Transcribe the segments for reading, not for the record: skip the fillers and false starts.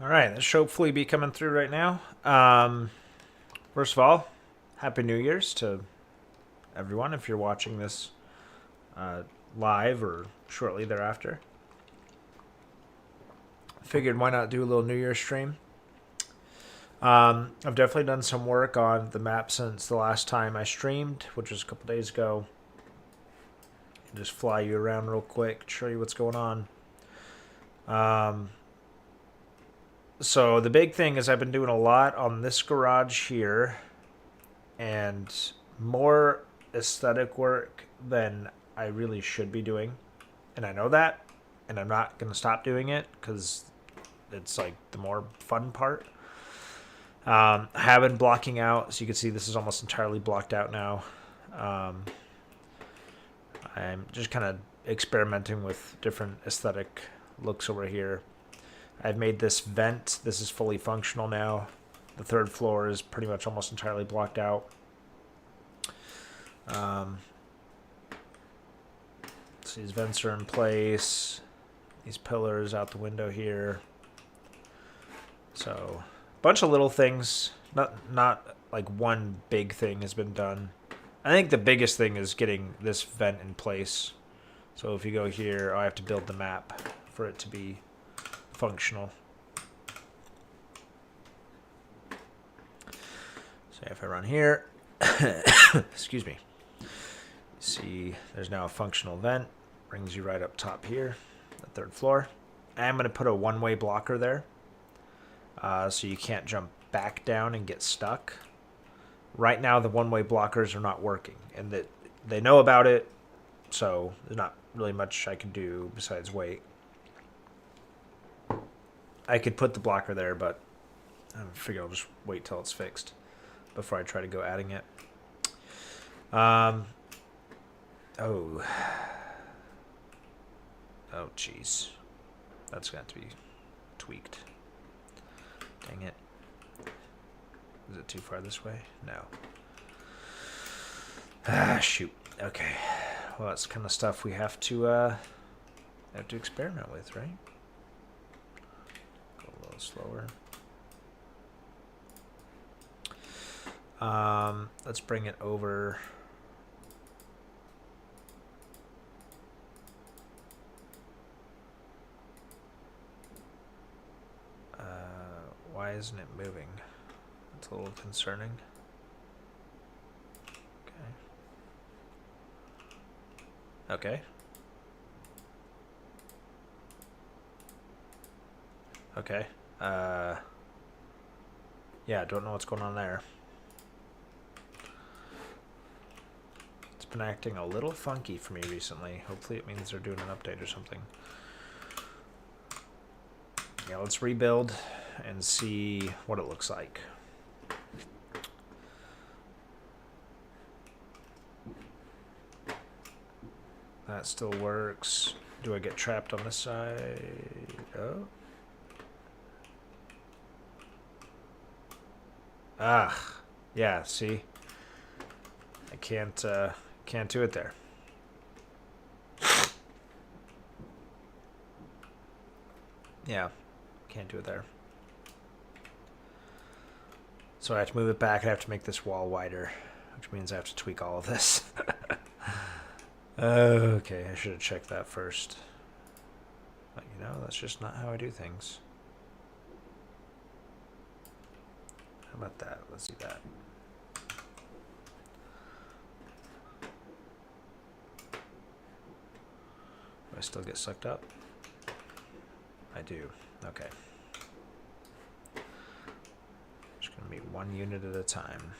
All right, this should hopefully be coming through right now. First of all, Happy New Year's to everyone if you're watching this uh, live or shortly thereafter. Figured why not do a little New Year's stream. I've definitely done some work on the map since the last time I streamed, which was a couple days ago. Just fly you around real quick, show you what's going on. So the big thing is I've been doing a lot on this garage here and more aesthetic work than I really should be doing. And I know that, and I'm not going to stop doing it because it's like the more fun part. I have been blocking out, so you can see this is almost entirely blocked out now. I'm just kind of experimenting with different aesthetic looks over here. I've made this vent. This is fully functional now. The third floor is pretty much almost entirely blocked out. So these vents are in place. These pillars out the window here. So a bunch of little things. Not like one big thing has been done. I think the biggest thing is getting this vent in place. So if you go here, I have to build the map for it to be functional. So if I run here, excuse me, see there's now a functional vent, brings you right up top here, the third floor. I'm going to put a one-way blocker there, so you can't jump back down and get stuck. Right now the one-way blockers are not working, and that they know about it, so there's not really much I can do besides wait. I could put the blocker there, but I figure I'll just wait till it's fixed before I try to go adding it. Oh, jeez. That's got to be tweaked. Dang it. Is it too far this way? No. Shoot. Okay. Well, that's kind of stuff we have to experiment with, right? Go a little slower. Let's bring it over. Why isn't it moving? It's a little concerning. Okay. Okay. Yeah, don't know what's going on there. It's been acting a little funky for me recently. Hopefully it means they're doing an update or something. Yeah, let's rebuild and see what it looks like. That still works. Do I get trapped on this side? Oh. Ah, yeah, see? I can't do it there. Yeah, can't do it there. So I have to move it back. I have to make this wall wider, which means I have to tweak all of this. Okay, I should have checked that first. But you know, that's just not how I do things. How about that? Let's do that. Do I still get sucked up? I do. Okay. Just gonna be one unit at a time.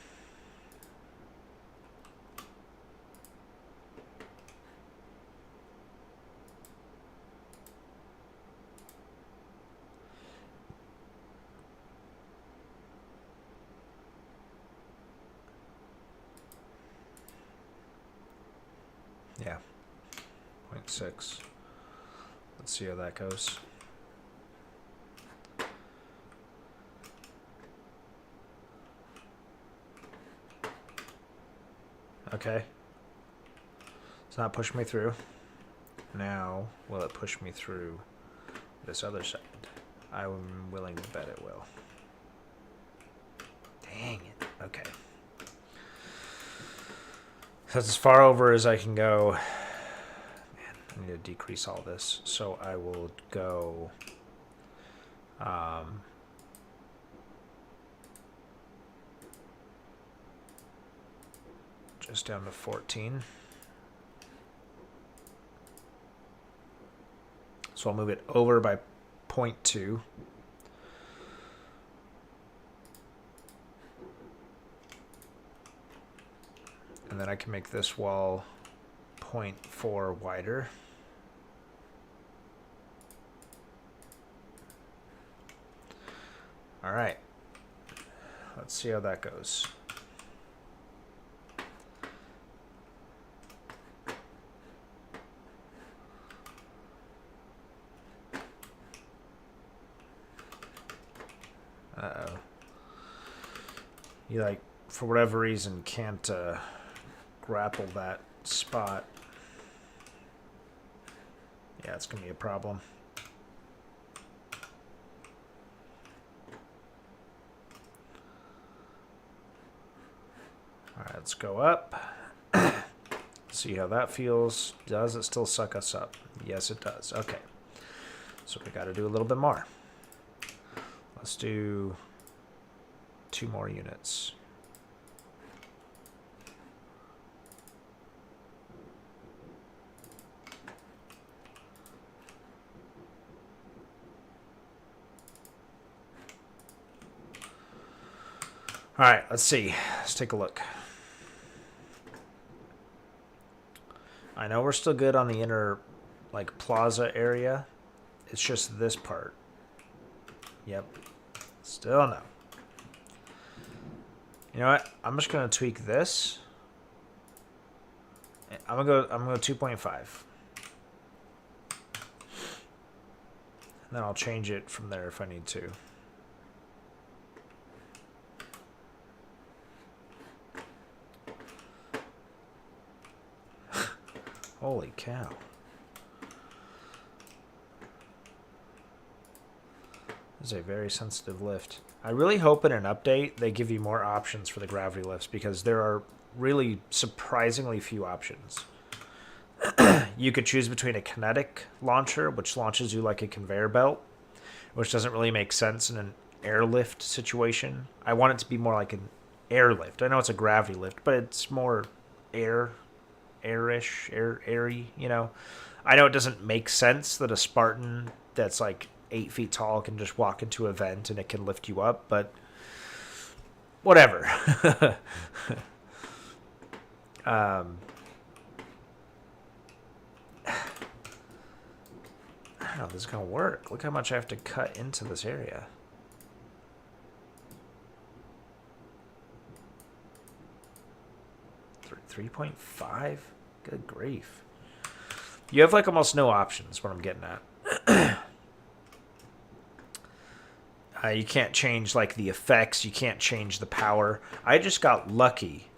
Yeah. 0.6. Let's see how that goes. Okay. It's not pushing me through. Now, will it push me through this other side? I'm willing to bet it will. Dang it. Okay. That's as far over as I can go. Man, I need to decrease all this. So I will go... just down to 14. So I'll move it over by 0.2. And then I can make this wall 0.4 wider. All right. Let's see how that goes. Uh-oh. You, like, for whatever reason, can't grapple that spot. Yeah, it's going to be a problem. All right, let's go up. See how that feels. Does it still suck us up? Yes, it does. Okay. So we got to do a little bit more. Let's do 2 more units. All right, let's see. Let's take a look. I know we're still good on the inner, like, plaza area. It's just this part. Yep. Still no. You know what? I'm just gonna tweak this. I'm gonna go 2.5. And then I'll change it from there if I need to. Holy cow. This is a very sensitive lift. I really hope in an update they give you more options for the gravity lifts, because there are really surprisingly few options. You could choose between a kinetic launcher, which launches you like a conveyor belt, which doesn't really make sense in an airlift situation. I want it to be more like an airlift. I know it's a gravity lift, but it's more airish, airy, you know. I know it doesn't make sense that a Spartan that's like 8 feet tall can just walk into a vent and it can lift you up, but whatever. I don't know if this is going to work. Look how much I have to cut into this area. Three 3.5? Good grief. You have like almost no options, what I'm getting at. You can't change like the effects. You can't change the power. I just got lucky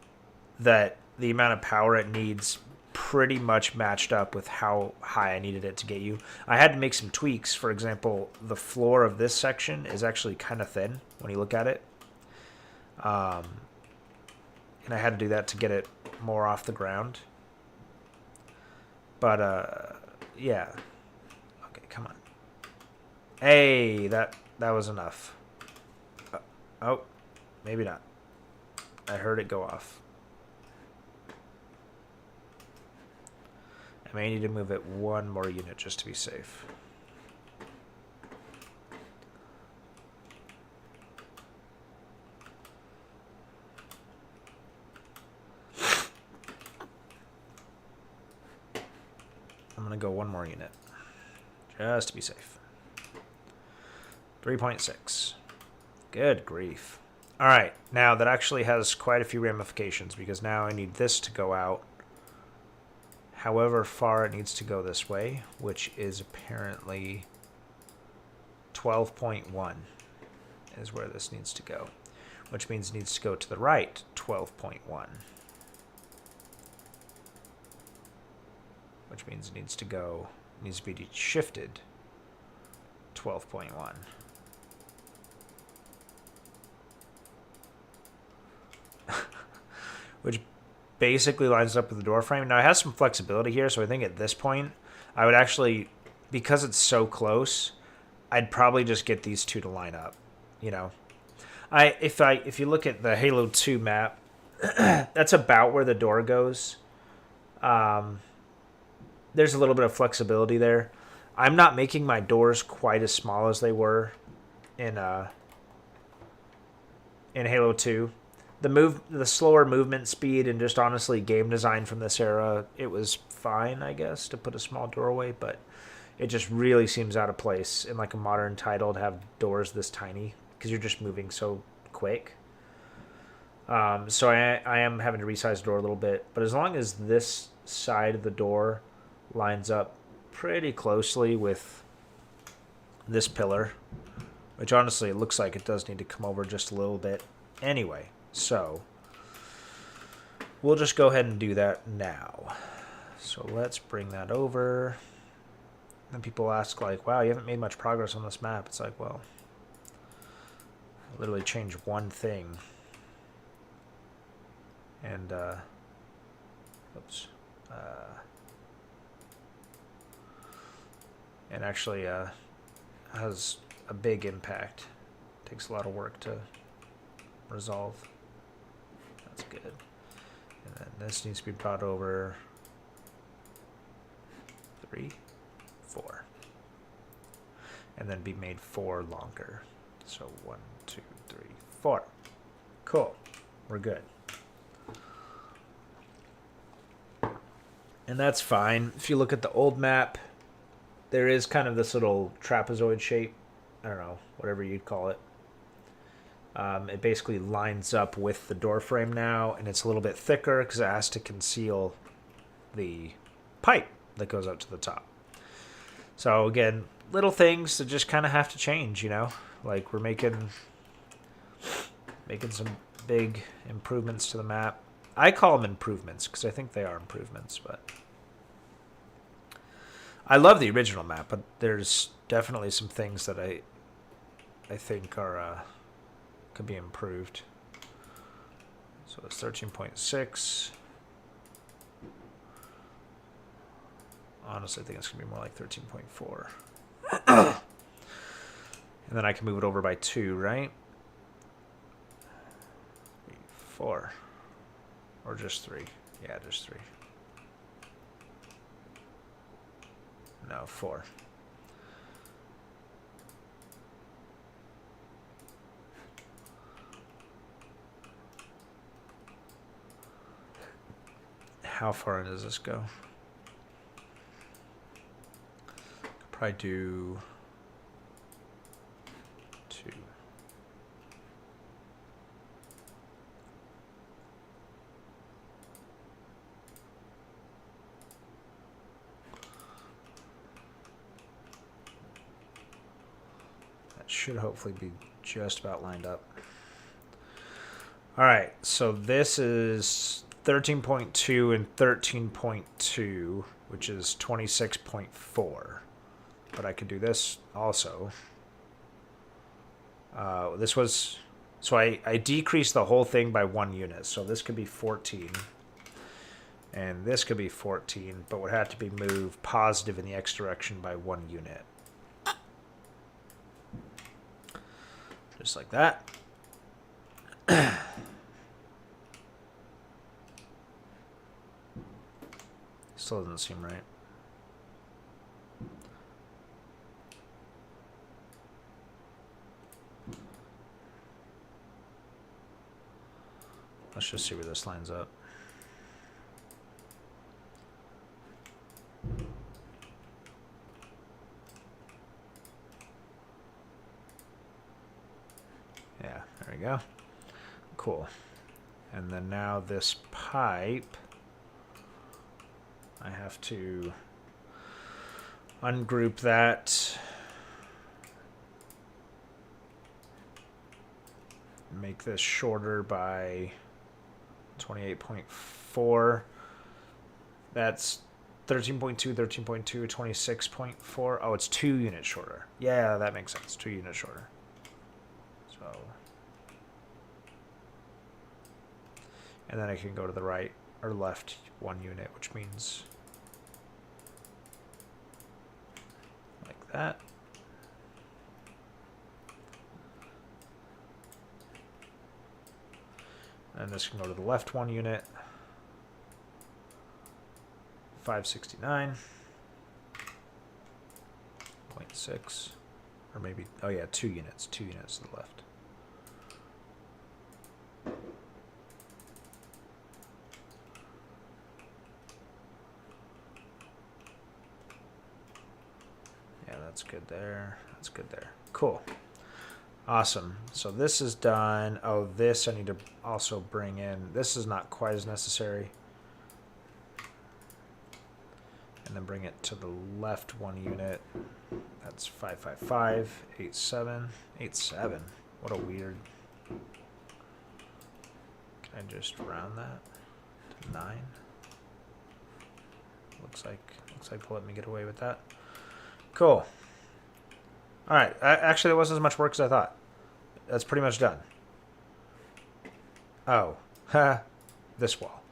that the amount of power it needs pretty much matched up with how high I needed it to get you. I had to make some tweaks. For example, the floor of this section is actually kind of thin when you look at it. And I had to do that to get it more off the ground. But, yeah. Okay, come on. Hey, that was enough. Oh, maybe not. I heard it go off. I may need to move it 1 more unit just to be safe. I'm going to go 1 more unit just to be safe. 3.6. Good grief. All right, now that actually has quite a few ramifications, because now I need this to go out however far it needs to go this way, which is apparently 12.1 is where this needs to go, which means it needs to go to the right 12.1, which means it needs to be shifted 12.1. which basically lines up with the door frame. Now it has some flexibility here, so I think at this point I would actually, because it's so close, I'd probably just get these two to line up. You know, if you look at the Halo 2 map, that's about where the door goes. There's a little bit of flexibility there. I'm not making my doors quite as small as they were in Halo 2. The slower movement speed and just honestly game design from this era, it was fine, I guess, to put a small doorway, but it just really seems out of place in like a modern title to have doors this tiny because you're just moving so quick. So I am having to resize the door a little bit, but as long as this side of the door lines up pretty closely with this pillar, which honestly it looks like it does need to come over just a little bit anyway. So we'll just go ahead and do that now. So let's bring that over. And people ask like, wow, you haven't made much progress on this map. It's like, well, I literally changed one thing. And, oops. And actually has a big impact. Takes a lot of work to resolve. That's good. And then this needs to be brought over 3, 4. And then be made 4 longer. So 1, 2, 3, 4. Cool. We're good. And that's fine. If you look at the old map, there is kind of this little trapezoid shape. I don't know, whatever you'd call it. It basically lines up with the door frame now, and it's a little bit thicker because it has to conceal the pipe that goes up to the top. So again, little things that just kind of have to change, you know? Like we're making some big improvements to the map. I call them improvements because I think they are improvements, but I love the original map, but there's definitely some things that I think are could be improved. So it's 13.6. Honestly, I think it's gonna be more like 13.4. And then I can move it over by 2, right? 4. Or just 3. Yeah, just 3. No, 4. How far in does this go? Could probably do 2. That should hopefully be just about lined up. All right, so this is 13.2 and 13.2, which is 26.4. But I could do this also. This was... So I decreased the whole thing by 1 unit. So this could be 14. And this could be 14, but would have to be moved positive in the X direction by 1 unit. Just like that. Still doesn't seem right. Let's just see where this lines up. Yeah, there we go. Cool. And then now this pipe, I have to ungroup that, make this shorter by 28.4. That's 13.2, 13.2, 26.4. Oh, it's 2 units shorter. Yeah, that makes sense. 2 units shorter. So, And then I can go to the right or left 1 unit, which means like that. And this can go to the left 1 unit. 569.6. Or maybe, oh yeah, 2 units. 2 units to the left. Yeah, that's good there. That's good there. Cool. Awesome. So this is done. Oh, this I need to also bring in. This is not quite as necessary. And then bring it to the left 1 unit. That's 555, 87, 87. What a weird. Can I just round that to 9? Looks like they'll let me get away with that. Cool. All right. Actually, that wasn't as much work as I thought. That's pretty much done. Oh, this wall.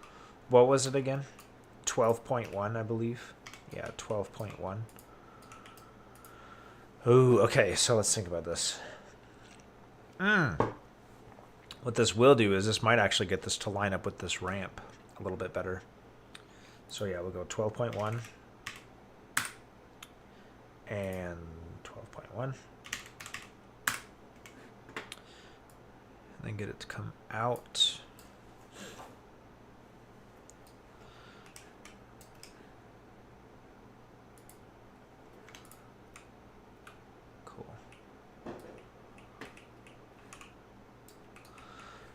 What was it again? 12.1, I believe. Yeah, 12.1. Ooh, okay, so let's think about this. What this will do is this might actually get this to line up with this ramp a little bit better. So yeah, we'll go 12.1 and 12.1. And then get it to come out.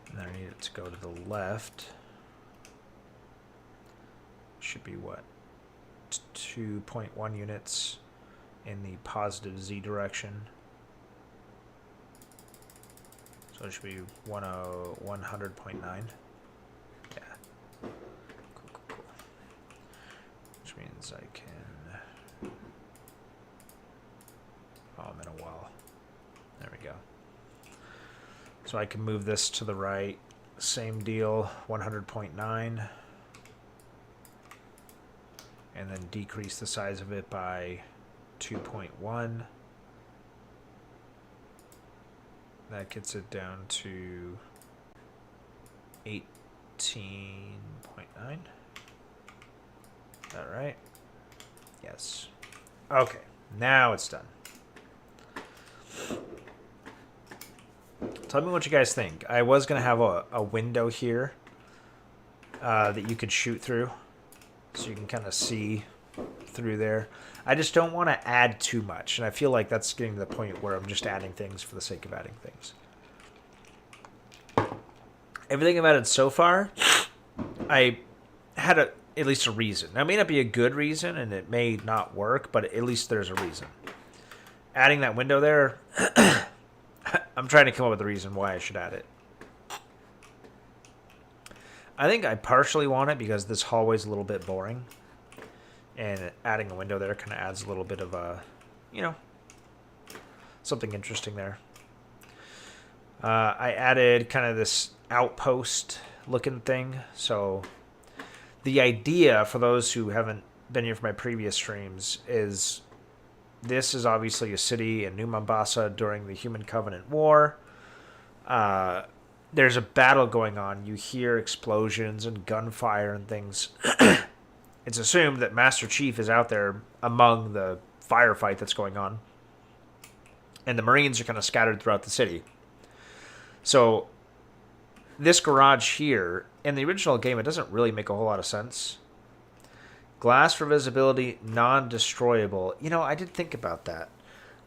And then I need it to go to the left. Should be what? 2.1 units in the positive Z direction. So it should be 100.9. Yeah. Cool. Which means I can... Oh, I'm in a wall. There we go. So I can move this to the right. Same deal, 100.9. And then decrease the size of it by 2.1. That gets it down to 18.9. Is that right? Yes. Okay, now it's done. Tell me what you guys think. I was going to have a window here that you could shoot through. So you can kind of see through there. I just don't want to add too much. And I feel like that's getting to the point where I'm just adding things for the sake of adding things. Everything I've added so far, I had at least a reason. Now, it may not be a good reason, and it may not work, but at least there's a reason. Adding that window there, I'm trying to come up with a reason why I should add it. I think I partially want it because this hallway's a little bit boring. And adding a window there kind of adds a little bit of a, something interesting there. I added kind of this outpost looking thing. So the idea, for those who haven't been here for my previous streams, is this is obviously a city in New Mombasa during the Human Covenant War. There's a battle going on. You hear explosions and gunfire and things. It's assumed that Master Chief is out there among the firefight that's going on. And the Marines are kind of scattered throughout the city. So this garage here, in the original game, it doesn't really make a whole lot of sense. Glass for visibility, non-destroyable. I did think about that.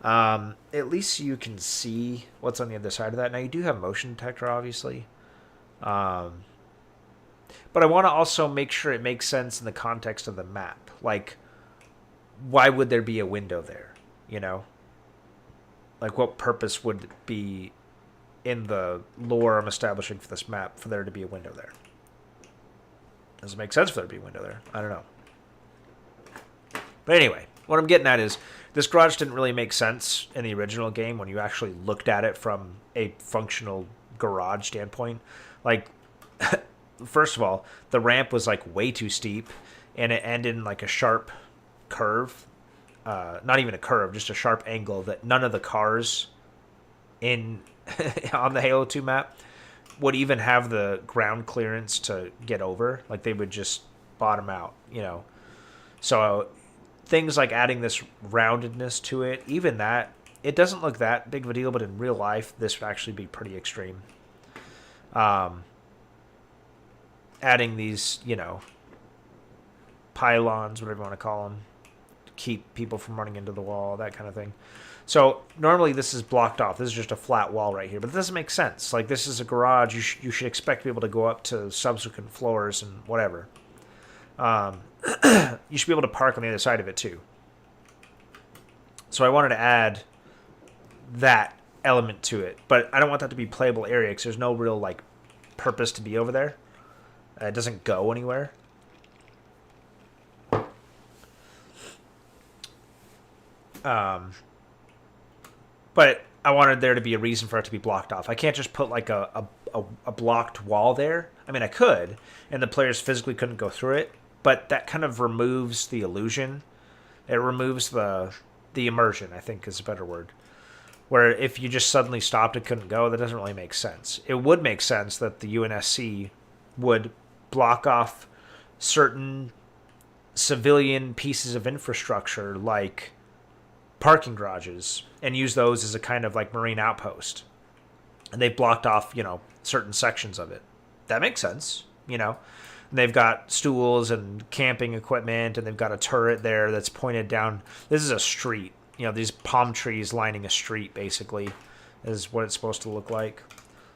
At least you can see what's on the other side of that. Now, you do have motion detector, obviously. But I want to also make sure it makes sense in the context of the map. Like, why would there be a window there? Like, what purpose would it be in the lore I'm establishing for this map for there to be a window there? Does it make sense for there to be a window there? I don't know. But anyway, what I'm getting at is this garage didn't really make sense in the original game when you actually looked at it from a functional garage standpoint. Like, first of all, the ramp was like way too steep, and it ended in like a sharp curve. Not even a curve, just a sharp angle that none of the cars in on the Halo 2 map would even have the ground clearance to get over. Like they would just bottom out, you know. So things like adding this roundedness to it, even that, it doesn't look that big of a deal, but in real life, this would actually be pretty extreme. Adding these, you know, pylons, whatever you want to call them, to keep people from running into the wall, that kind of thing. So normally this is blocked off. This is just a flat wall right here, but it doesn't make sense. Like this is a garage. You should expect to be able to go up to subsequent floors and whatever. You should be able to park on the other side of it too. So I wanted to add that element to it, but I don't want that to be playable area because there's no real like purpose to be over there. It doesn't go anywhere. But I wanted there to be a reason for it to be blocked off. I can't just put like a blocked wall there. I mean, I could, and the players physically couldn't go through it, but that kind of removes the illusion. It removes the immersion, I think is a better word. Where if you just suddenly stopped and couldn't go, that doesn't really make sense. It would make sense that the UNSC would block off certain civilian pieces of infrastructure like parking garages and use those as a kind of like marine outpost. And they've blocked off, you know, certain sections of it. That makes sense, you know. And they've got stools and camping equipment, and they've got a turret there that's pointed down. This is a street. You know, these palm trees lining a street, basically, is what it's supposed to look like.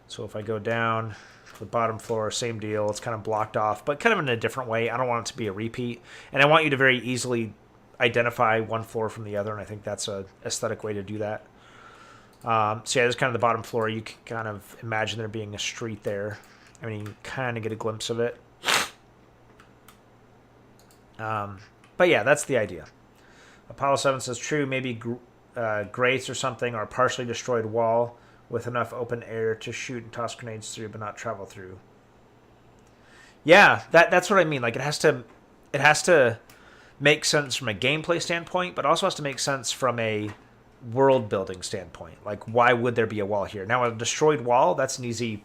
So if I go down the bottom floor, same deal. It's kind of blocked off, but kind of in a different way. I don't want it to be a repeat. And I want you to very easily identify one floor from the other, and I think that's a aesthetic way to do that. So yeah, this is kind of the bottom floor. You can kind of imagine there being a street there. I mean, you kind of get a glimpse of it. But yeah, that's the idea. Apollo 7 says, true, maybe grates or something, or a partially destroyed wall with enough open air to shoot and toss grenades through, but not travel through. Yeah, that's what I mean. Like, it has to make sense from a gameplay standpoint, but also has to make sense from a world building standpoint. Like, why would there be a wall here? Now, a destroyed wall, that's an easy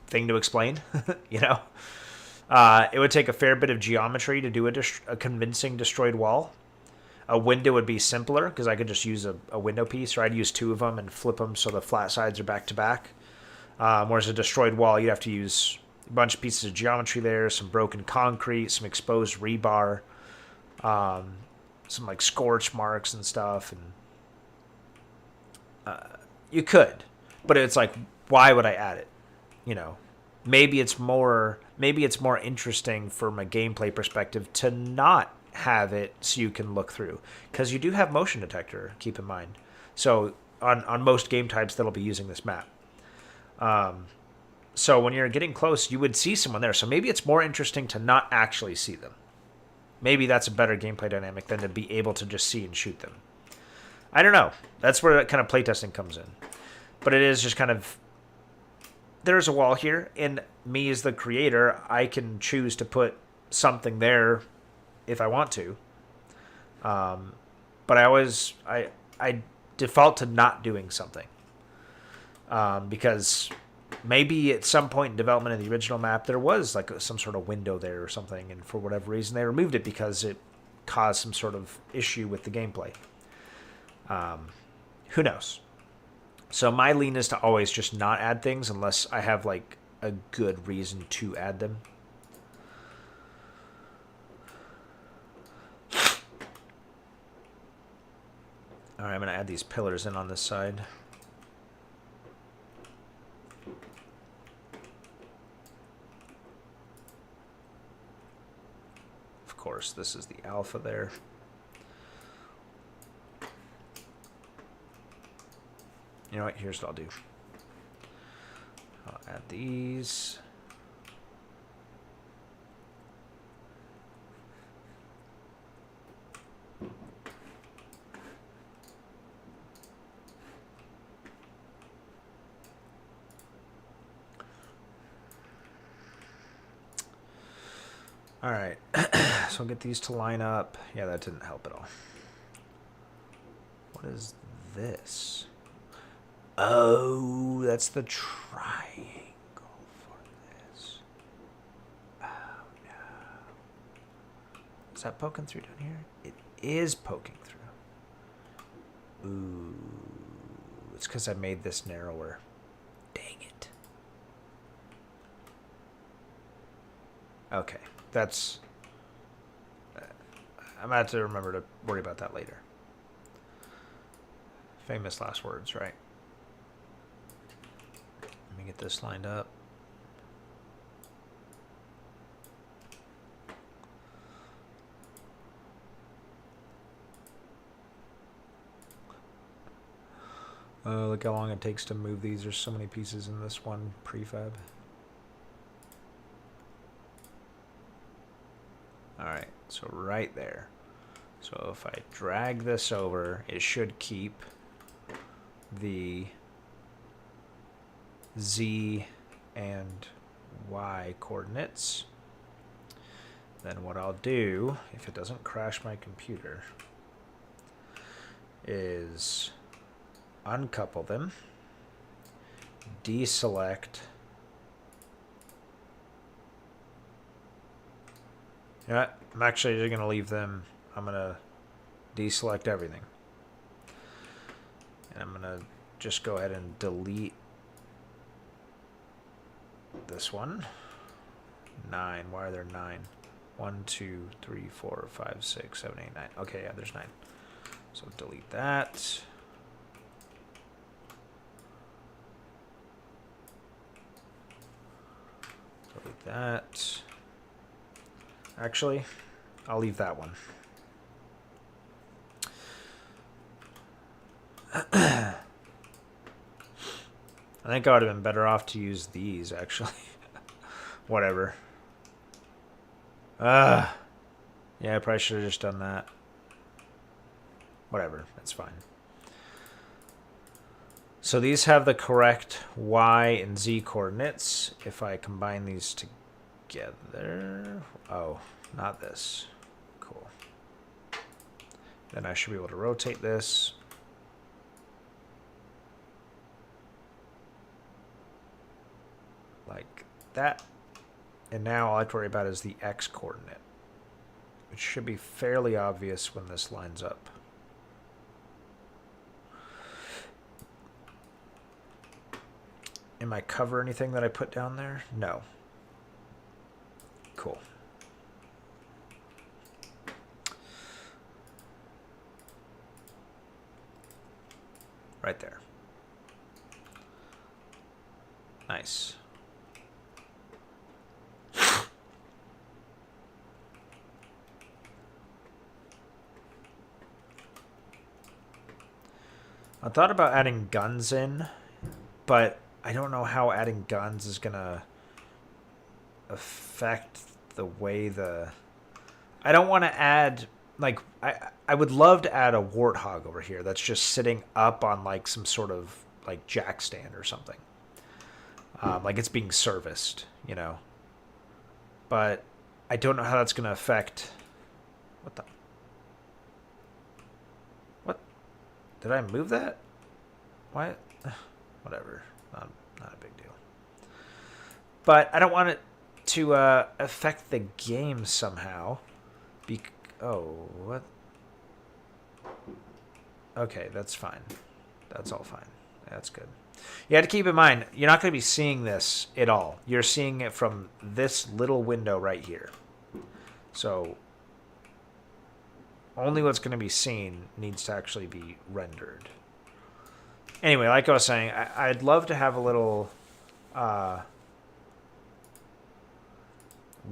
thing to explain, you know? It would take a fair bit of geometry to do a convincing destroyed wall. A window would be simpler because I could just use a window piece, or I'd use two of them and flip them so the flat sides are back to back. Whereas a destroyed wall, you'd have to use a bunch of pieces of geometry there, some broken concrete, some exposed rebar, some like scorch marks and stuff. And you could, but it's like, why would I add it? You know, maybe it's more interesting from a gameplay perspective to not have it so you can look through, because you do have motion detector, keep in mind. So on most game types that'll be using this map. So when you're getting close, you would see someone there. So maybe it's more interesting to not actually see them. Maybe that's a better gameplay dynamic than to be able to just see and shoot them. I don't know. That's where that kind of playtesting comes in. But it is just kind of, there's a wall here, and me as the creator, I can choose to put something there if I want to. But I default to not doing something. Because maybe at some point in development of the original map, there was like some sort of window there or something, and for whatever reason they removed it because it caused some sort of issue with the gameplay. Who knows? So my lean is to always just not add things unless I have like a good reason to add them. Alright, I'm going to add these pillars in on this side. Of course, this is the alpha there. You know what? Here's what I'll do. I'll add these. All right, so I'll get these to line up. Yeah, that didn't help at all. What is this? Oh, that's the triangle for this. Oh, no. Is that poking through down here? It is poking through. Ooh. It's because I made this narrower. Dang it. Okay, that's... I'm going to have to remember to worry about that later. Famous last words, right? Let me get this lined up. Look how long it takes to move these. There's so many pieces in this one prefab. Alright, so right there. So if I drag this over, it should keep the Z and Y coordinates. Then what I'll do, if it doesn't crash my computer, is uncouple them, deselect. You know what? I'm actually just going to leave them. I'm going to deselect everything. And I'm going to just go ahead and delete this one. 9. Why are there 9? 1, 2, 3, 4, 5, 6, 7, 8, 9. Okay, yeah, there's 9. So delete that. Delete that. Actually, I'll leave that one. I think I would have been better off to use these, actually. Whatever. Yeah, I probably should have just done that. Whatever, that's fine. So these have the correct Y and Z coordinates. If I combine these together... Oh, not this. Cool. Then I should be able to rotate this. Like that. And now all I have to worry about is the X coordinate, which should be fairly obvious when this lines up. Am I cover anything that I put down there? No. Cool. Right there. Nice. I thought about adding guns in, but I don't know how adding guns is gonna affect the way the... I don't want to add, like, I would love to add a warthog over here that's just sitting up on like some sort of like jack stand or something. Like it's being serviced, you know. But I don't know how that's gonna affect... What the... What? Did I move that? Why? Whatever. Not a big deal. But I don't want it to affect the game somehow. Oh, what? Okay, that's fine. That's all fine. That's good. You have to keep in mind, you're not going to be seeing this at all. You're seeing it from this little window right here. So only what's going to be seen needs to actually be rendered. Anyway, like I was saying, I'd love to have a little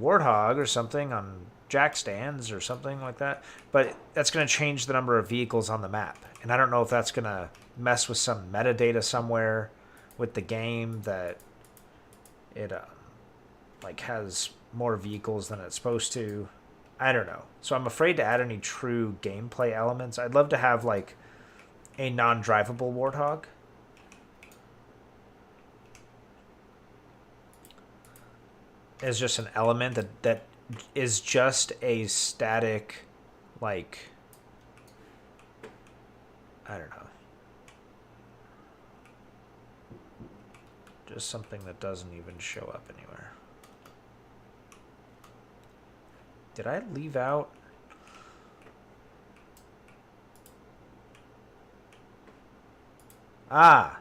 warthog or something on jack stands or something like that. But that's going to change the number of vehicles on the map. And I don't know if that's going to mess with some metadata somewhere with the game that it like has more vehicles than it's supposed to. I don't know. So I'm afraid to add any true gameplay elements. I'd love to have like a non-drivable warthog. As just an element that is just a static, like, I don't know. Just something that doesn't even show up anywhere. Did I leave out? Ah.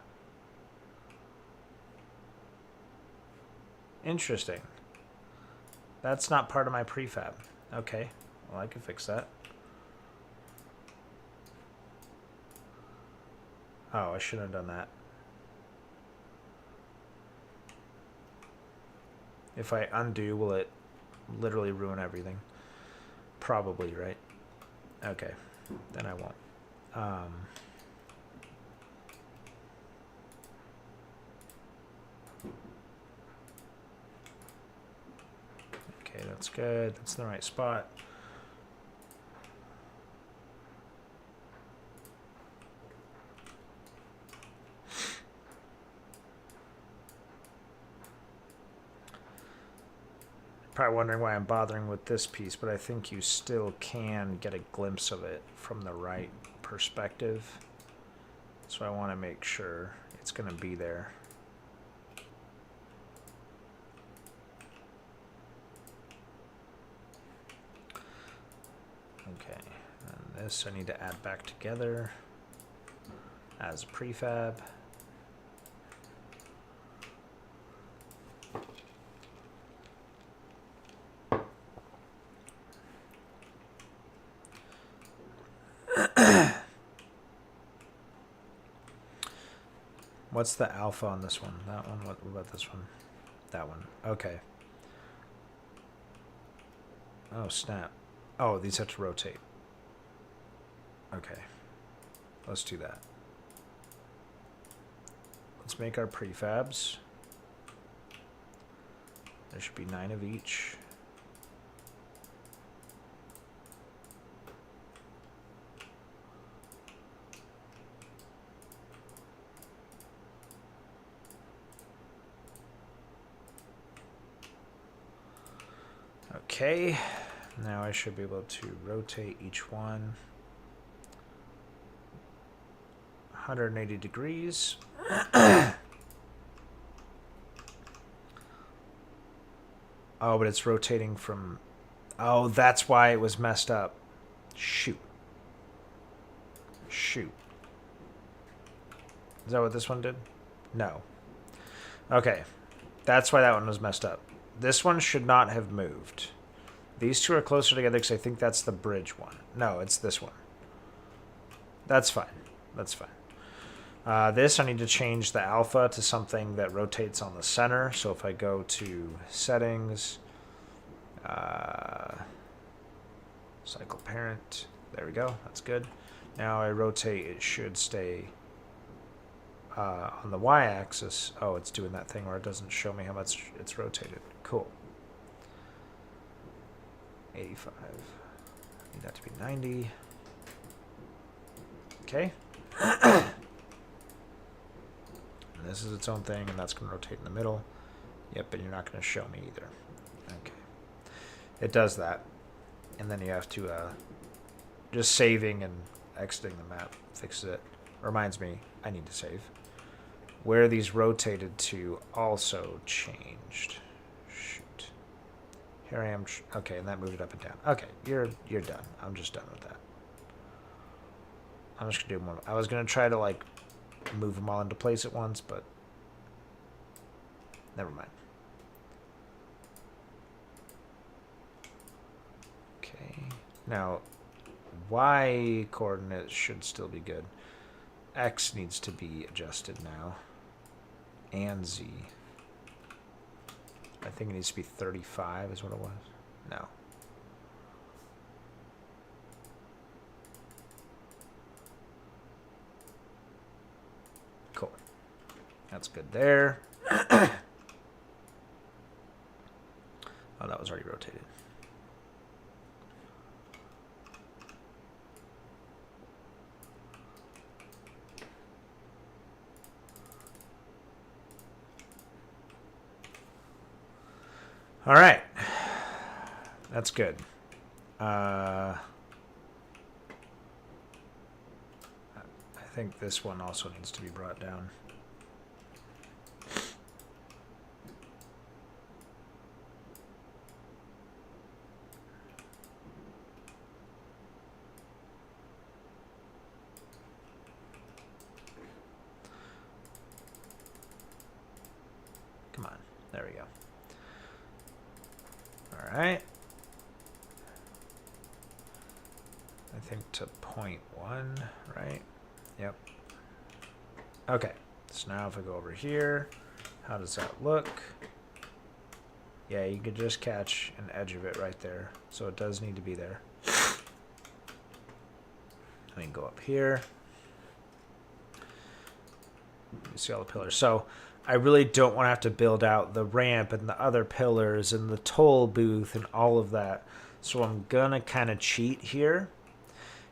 Interesting. That's not part of my prefab. Okay. Well, I can fix that. Oh, I shouldn't have done that. If I undo, will it literally ruin everything? Probably, right? Okay. Then I won't. Okay, that's good. That's in the right spot. Probably wondering why I'm bothering with this piece, but I think you still can get a glimpse of it from the right perspective. So I want to make sure it's going to be there. Okay, and this I need to add back together as a prefab. What's the alpha on this one? That one? What about this one? That one. Okay. Oh, snap. Oh, these have to rotate. Okay. Let's do that. Let's make our prefabs. There should be 9 of each. Okay, now I should be able to rotate each one 180 degrees. Oh, but it's rotating from... Oh, that's why it was messed up. Shoot. Shoot. Is that what this one did? No. Okay. That's why that one was messed up. This one should not have moved. These two are closer together because I think that's the bridge one. No, it's this one. That's fine. That's fine. This, I need to change the alpha to something that rotates on the center. So if I go to settings, cycle parent, there we go. That's good. Now I rotate, it should stay on the y-axis. Oh, it's doing that thing where it doesn't show me how much it's rotated. Cool. 85. Need that to be 90. Okay. And this is its own thing, and that's going to rotate in the middle. Yep, and you're not going to show me either. Okay. It does that. And then you have to, just saving and exiting the map fixes it. Reminds me, I need to save. Where these rotated to also changed. Shoot. Here I am. Okay, and that moved it up and down. Okay, you're done. I'm just done with that. I'm just going to do one. I was going to try to, like, move them all into place at once, but never mind. Okay. Now, Y coordinates should still be good. X needs to be adjusted now. And Z. I think it needs to be 35 is what it was. No. Cool. That's good there. Oh, that was already rotated. All right. That's good. I think this one also needs to be brought down. Come on. There we go. All right. I think to 0.1, right? Yep. Okay. So now if I go over here, how does that look? Yeah, you could just catch an edge of it right there. So it does need to be there. I can go up here. You see all the pillars. So I really don't want to have to build out the ramp and the other pillars and the toll booth and all of that. So I'm going to kind of cheat here.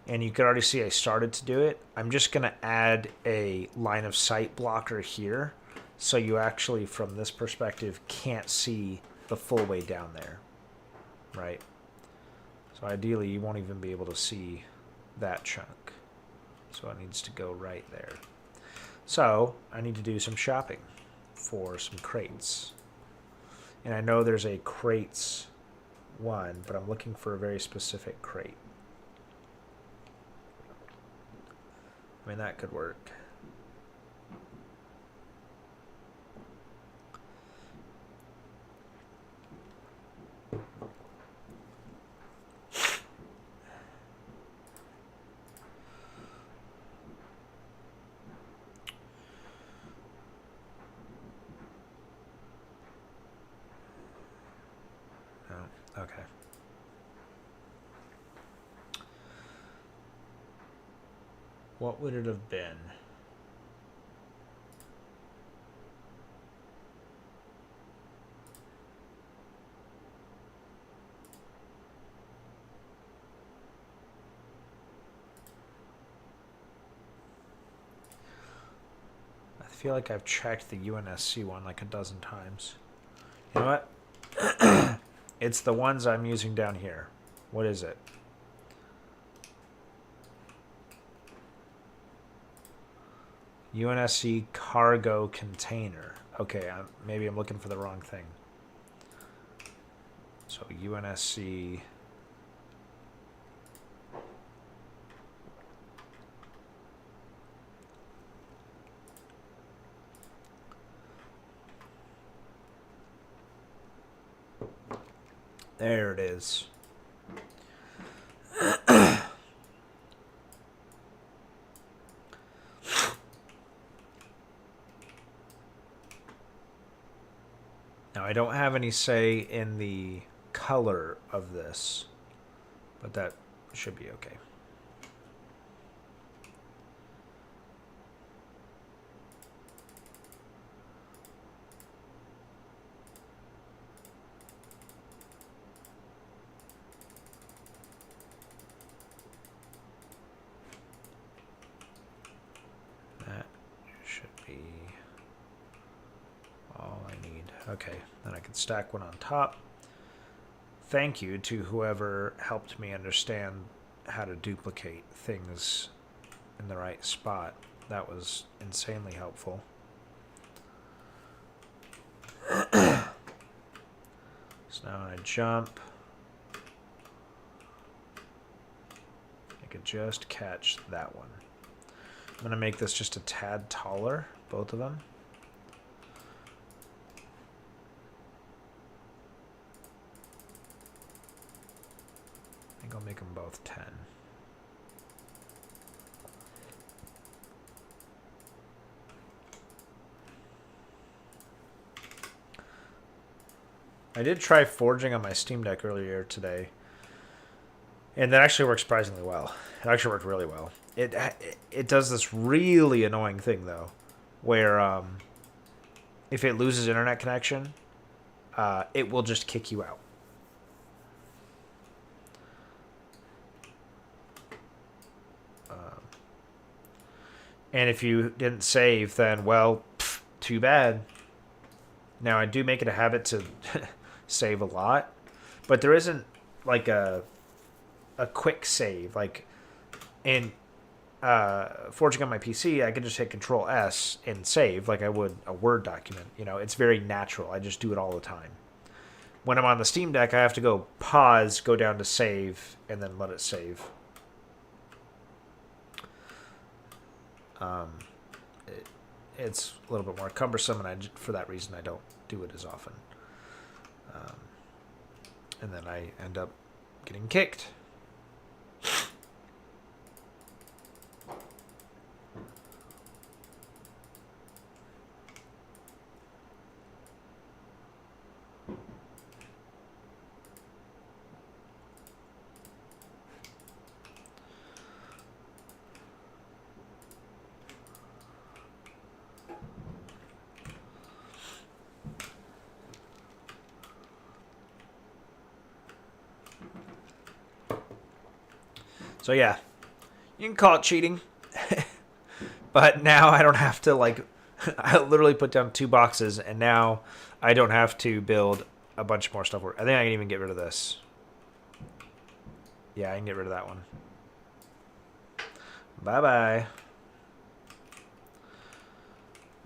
And you can already see I started to do it. I'm just going to add a line of sight blocker here. So you actually, from this perspective, can't see the full way down there. Right? So ideally, you won't even be able to see that chunk. So it needs to go right there. So I need to do some shopping for some crates. And I know there's a crates one, but I'm looking for a very specific crate. I mean, that could work. Oh, okay. What would it have been? I feel like I've checked the UNSC one like a dozen times. You know what? It's the ones I'm using down here. What is it? UNSC cargo container. Okay, maybe I'm looking for the wrong thing. So UNSC. There it is. Now, I don't have any say in the color of this, but that should be okay. That should be all I need. Okay, then I can stack one on top. Thank you to whoever helped me understand how to duplicate things in the right spot. That was insanely helpful. So now when I jump, I could just catch that one. I'm going to make this just a tad taller, both of them. I think I'll make them both 10. I did try forging on my Steam Deck earlier today, and that actually works surprisingly well. It actually worked really well. It does this really annoying thing, though, where if it loses internet connection, it will just kick you out. And if you didn't save, then, well, too bad. Now, I do make it a habit to save a lot, but there isn't like a quick save. Like in forging on my PC, I can just hit Control S and save like I would a Word document. You know, it's very natural. I just do it all the time. When I'm on the Steam Deck, I have to go pause, go down to save, and then let it save. It's a little bit more cumbersome, and for that reason, I don't do it as often. And then I end up getting kicked. So yeah, you can call it cheating, but now I don't have to like. I literally put down 2 boxes, and now I don't have to build a bunch more stuff. I think I can even get rid of this. Yeah, I can get rid of that one. Bye bye.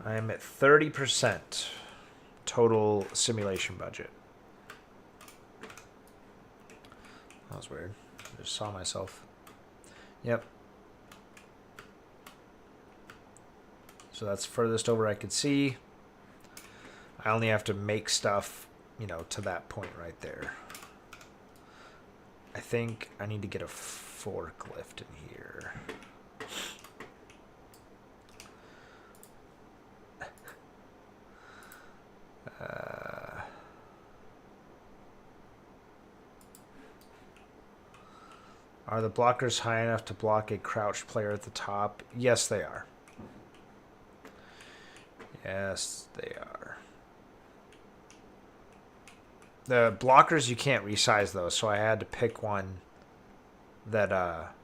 I am at 30% total simulation budget. That was weird. I just saw myself. Yep. So that's furthest over I could see. I only have to make stuff, you know, to that point right there. I think I need to get a forklift in here. Are the blockers high enough to block a crouched player at the top? Yes, they are. Yes, they are. The blockers you can't resize those, so I had to pick one that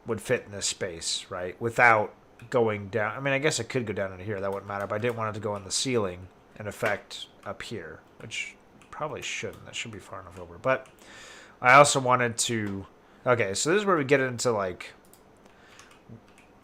would fit in this space, right? Without going down. I mean, I guess it could go down into here. That wouldn't matter, but I didn't want it to go on the ceiling and affect up here, which probably shouldn't. That should be far enough over. But I also wanted to... Okay, so this is where we get into, like,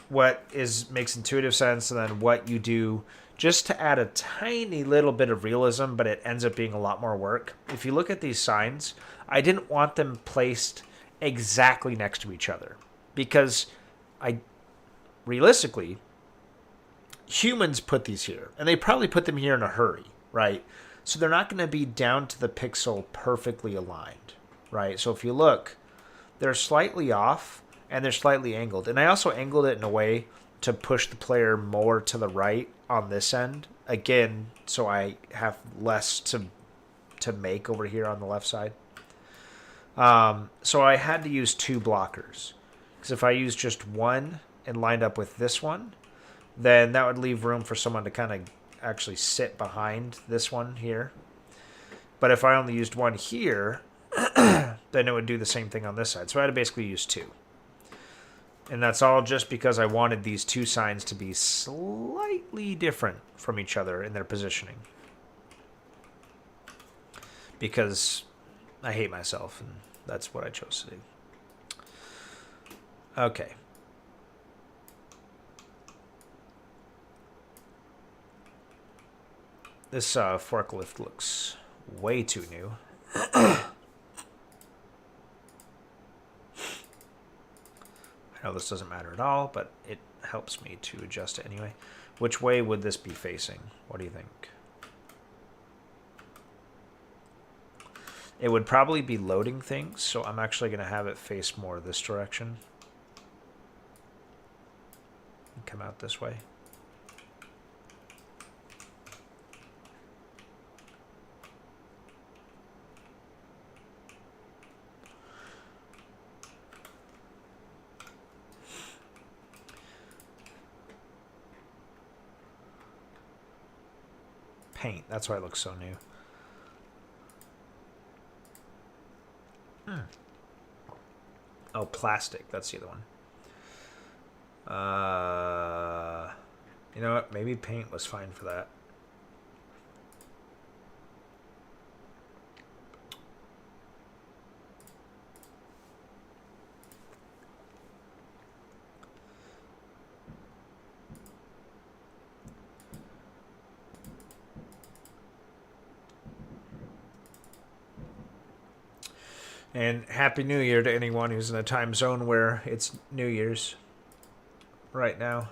what makes intuitive sense and then what you do just to add a tiny little bit of realism, but it ends up being a lot more work. If you look at these signs, I didn't want them placed exactly next to each other because realistically, humans put these here, and they probably put them here in a hurry, right? So they're not going to be down to the pixel perfectly aligned, right? So if you look... They're slightly off, and they're slightly angled. And I also angled it in a way to push the player more to the right on this end. Again, so I have less to make over here on the left side. So I had to use 2 blockers. Because if I use just one and lined up with this one, then that would leave room for someone to kind of actually sit behind this one here. But if I only used one here... then it would do the same thing on this side. So I had to basically use 2. And that's all just because I wanted these 2 signs to be slightly different from each other in their positioning. Because I hate myself, and that's what I chose to do. Okay. This forklift looks way too new. I know this doesn't matter at all, but it helps me to adjust it anyway. Which way would this be facing? What do you think? It would probably be loading things, so I'm actually going to have it face more this direction. And come out this way. Paint. That's why it looks so new. Oh, plastic. That's the other one. You know what? Maybe paint was fine for that. And Happy New Year to anyone who's in a time zone where it's New Year's right now.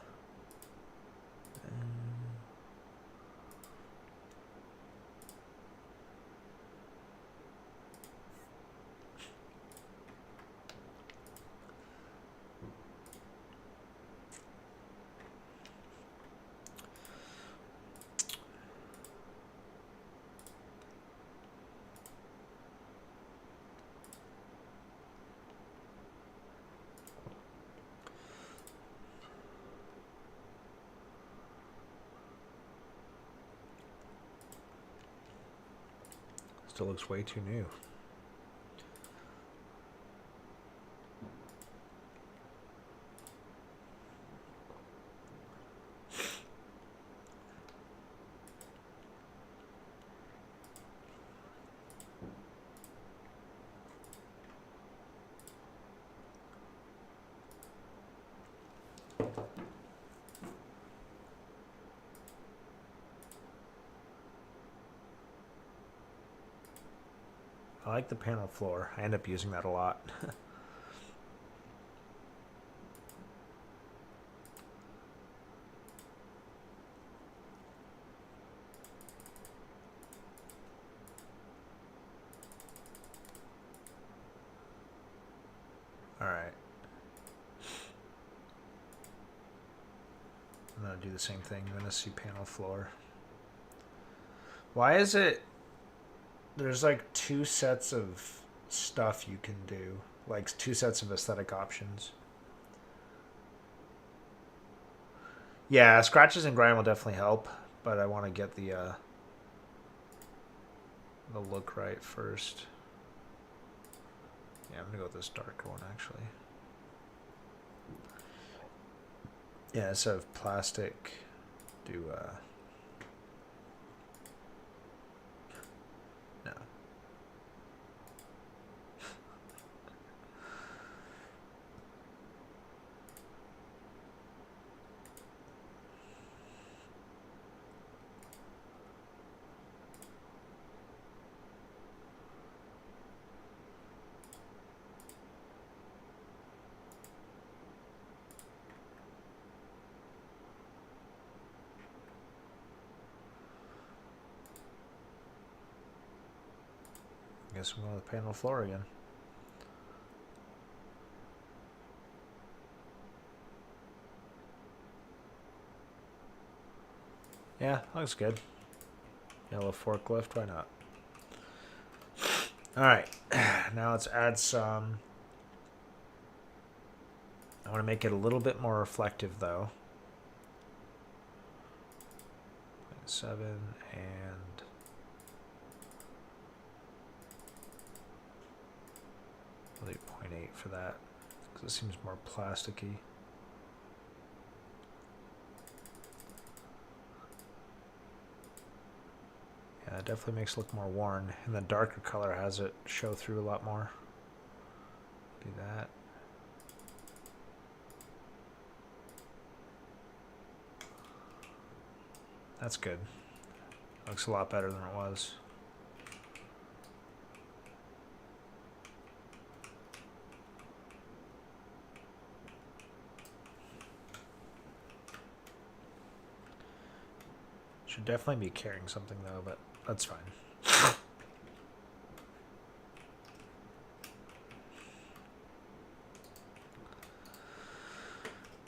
Still looks way too new. I like the panel floor. I end up using that a lot. Alright. I'm going to do the same thing. I'm going to see panel floor. Why is it... There's like 2 sets of stuff you can do. Like 2 sets of aesthetic options. Yeah, scratches and grind will definitely help. But I want to get the look right first. Yeah, I'm going to go with this darker one actually. Yeah, instead of plastic, do no. Guess I'm going to the panel floor again. Yeah, looks good. Yellow forklift, why not? Alright, now let's add some. I want to make it a little bit more reflective though. 0.7 and I'll do 0.8 for that because it seems more plasticky. Yeah, it definitely makes it look more worn, and the darker color has it show through a lot more. Do that. That's good. Looks a lot better than it was. Should definitely be carrying something though, but that's fine.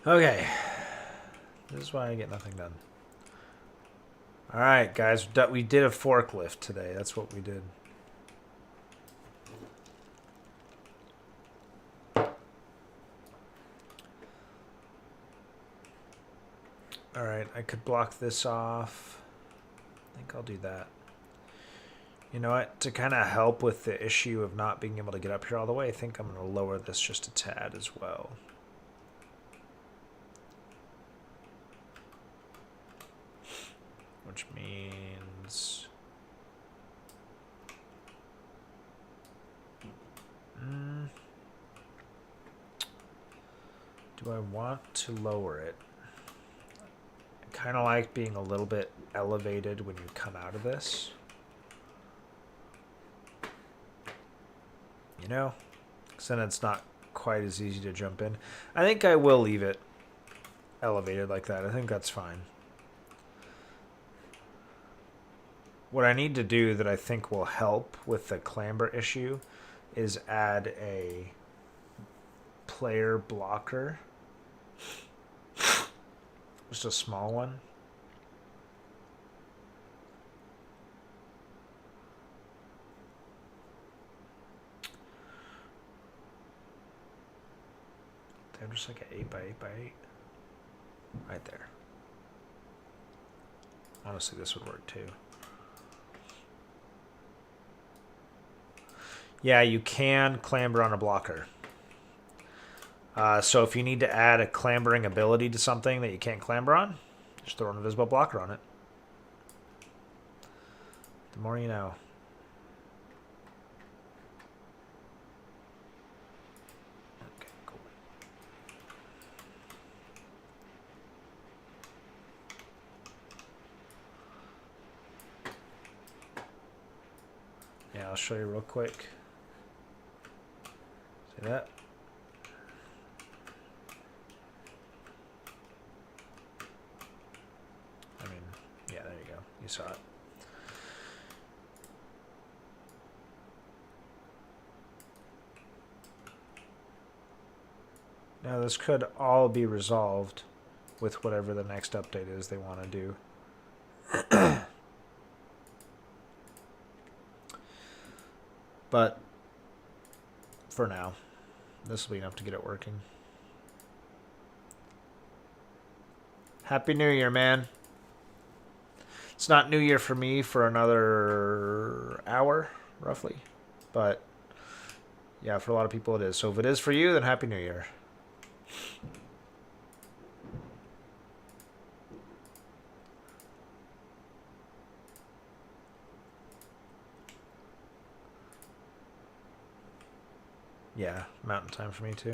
Okay. This is why I get nothing done. Alright, guys. We did a forklift today. That's what we did. Alright, I could block this off. I think I'll do that. You know what? To kind of help with the issue of not being able to get up here all the way, I think I'm going to lower this just a tad as well. Which means... do I want to lower it? I kind of like being a little bit elevated when you come out of this. you know? Because then it's not quite as easy to jump in. I think I will leave it elevated like that. I think that's fine. What I need to do that I think will help with the clamber issue is add a player blocker. Just a small one. They're just like an 8x8x8. Right there. Honestly, this would work too. Yeah, you can clamber on a blocker. So if you need to add a clambering ability to something that you can't clamber on, just throw an invisible blocker on it. The more you know. Okay, cool. Yeah, I'll show you real quick. See that? I mean, yeah, there you go. You saw it. Now this could all be resolved with whatever the next update is they want to do. But for now, this will be enough to get it working. Happy New Year, man. It's not New Year for me for another hour, roughly. But yeah, for a lot of people it is. So if it is for you, then Happy New Year. Yeah, mountain time for me too.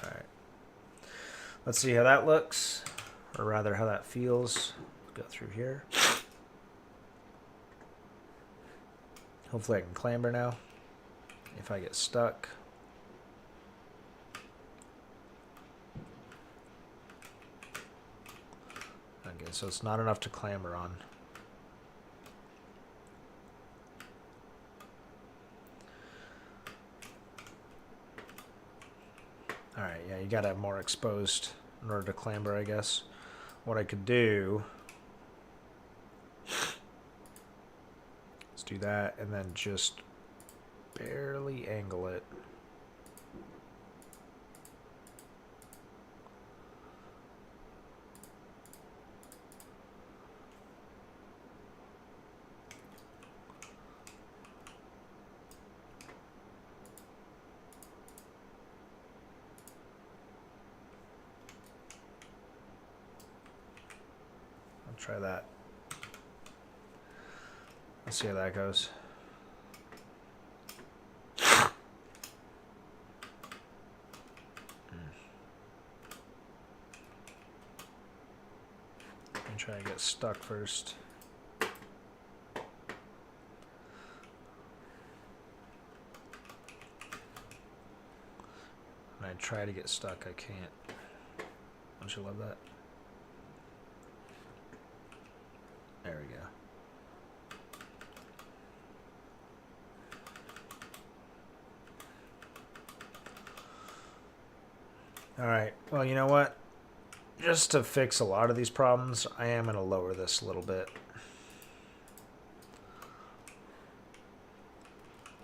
Alright. Let's see how that looks. Or rather, how that feels. Go through here. Hopefully I can clamber now. If I get stuck. Okay, so it's not enough to clamber on. Alright, yeah, you gotta have more exposed in order to clamber, I guess. What I could do is do that and then just barely angle it. Try that. Let's see how that goes. I'm trying to get stuck first. When I try to get stuck, I can't. Don't you love that? There we go. Alright, well, you know what? Just to fix a lot of these problems, I am going to lower this a little bit.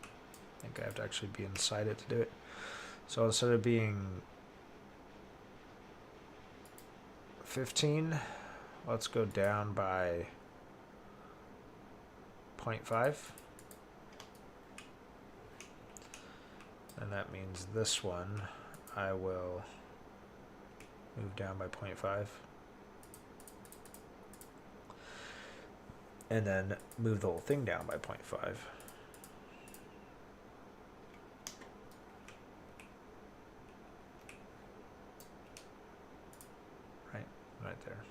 I think I have to actually be inside it to do it. So instead of being 15, let's go down by 0.5. And that means this one I will move down by 0.5. And then move the whole thing down by 0.5. Right there.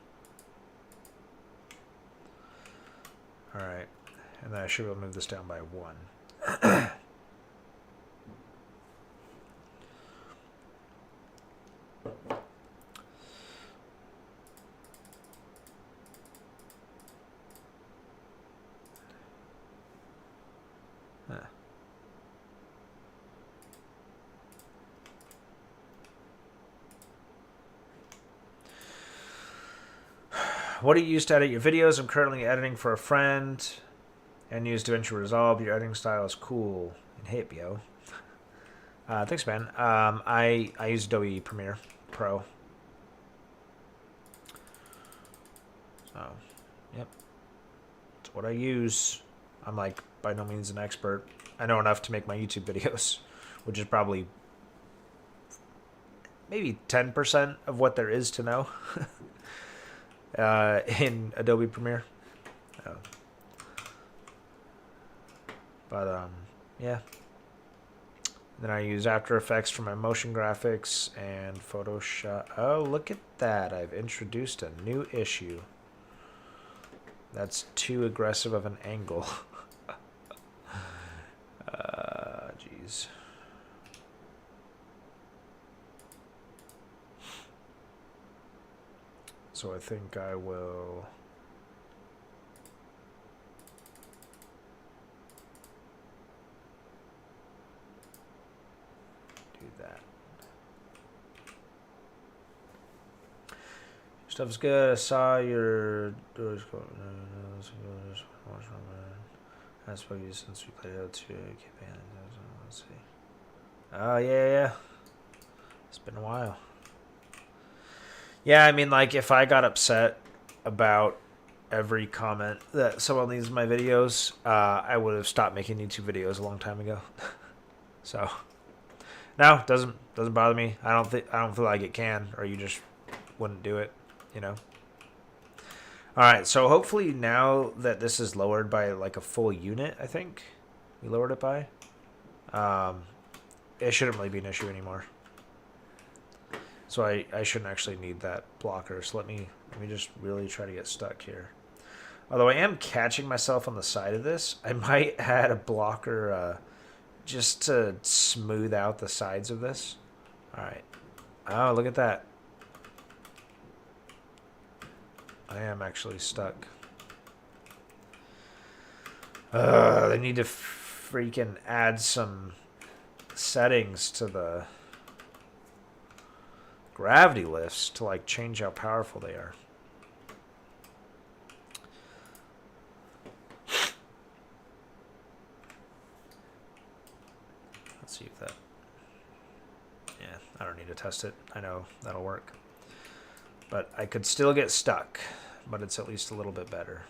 Alright. And then I should be able to move this down by 1. What do you use to edit your videos? I'm currently editing for a friend and use DaVinci Resolve. Your editing style is cool and hip, yo. Thanks, man. I use Adobe Premiere Pro. So, yep. It's what I use. I'm like by no means an expert. I know enough to make my YouTube videos, which is probably maybe 10% of what there is to know. In Adobe Premiere. Yeah. Then I use After Effects for my motion graphics and Photoshop. Oh, look at that. I've introduced a new issue. That's too aggressive of an angle. Jeez. So I think I will do that. Stuff's good. I saw your doors go. I suppose you since we played out to let's see. Oh yeah. It's been a while. Yeah, I mean, like, if I got upset about every comment that someone leaves in my videos, I would have stopped making YouTube videos a long time ago. So, no, doesn't bother me. I don't feel like it can, or you just wouldn't do it, you know. All right, so hopefully now that this is lowered by like a full unit, I think we lowered it by. It shouldn't really be an issue anymore. So I shouldn't actually need that blocker. So let me just really try to get stuck here. Although I am catching myself on the side of this, I might add a blocker just to smooth out the sides of this. All right. Oh, look at that. I am actually stuck. They need to freaking add some settings to the gravity lifts to like change how powerful they are. Let's see if that. Yeah, I don't need to test it. I know that'll work. But I could still get stuck, but it's at least a little bit better.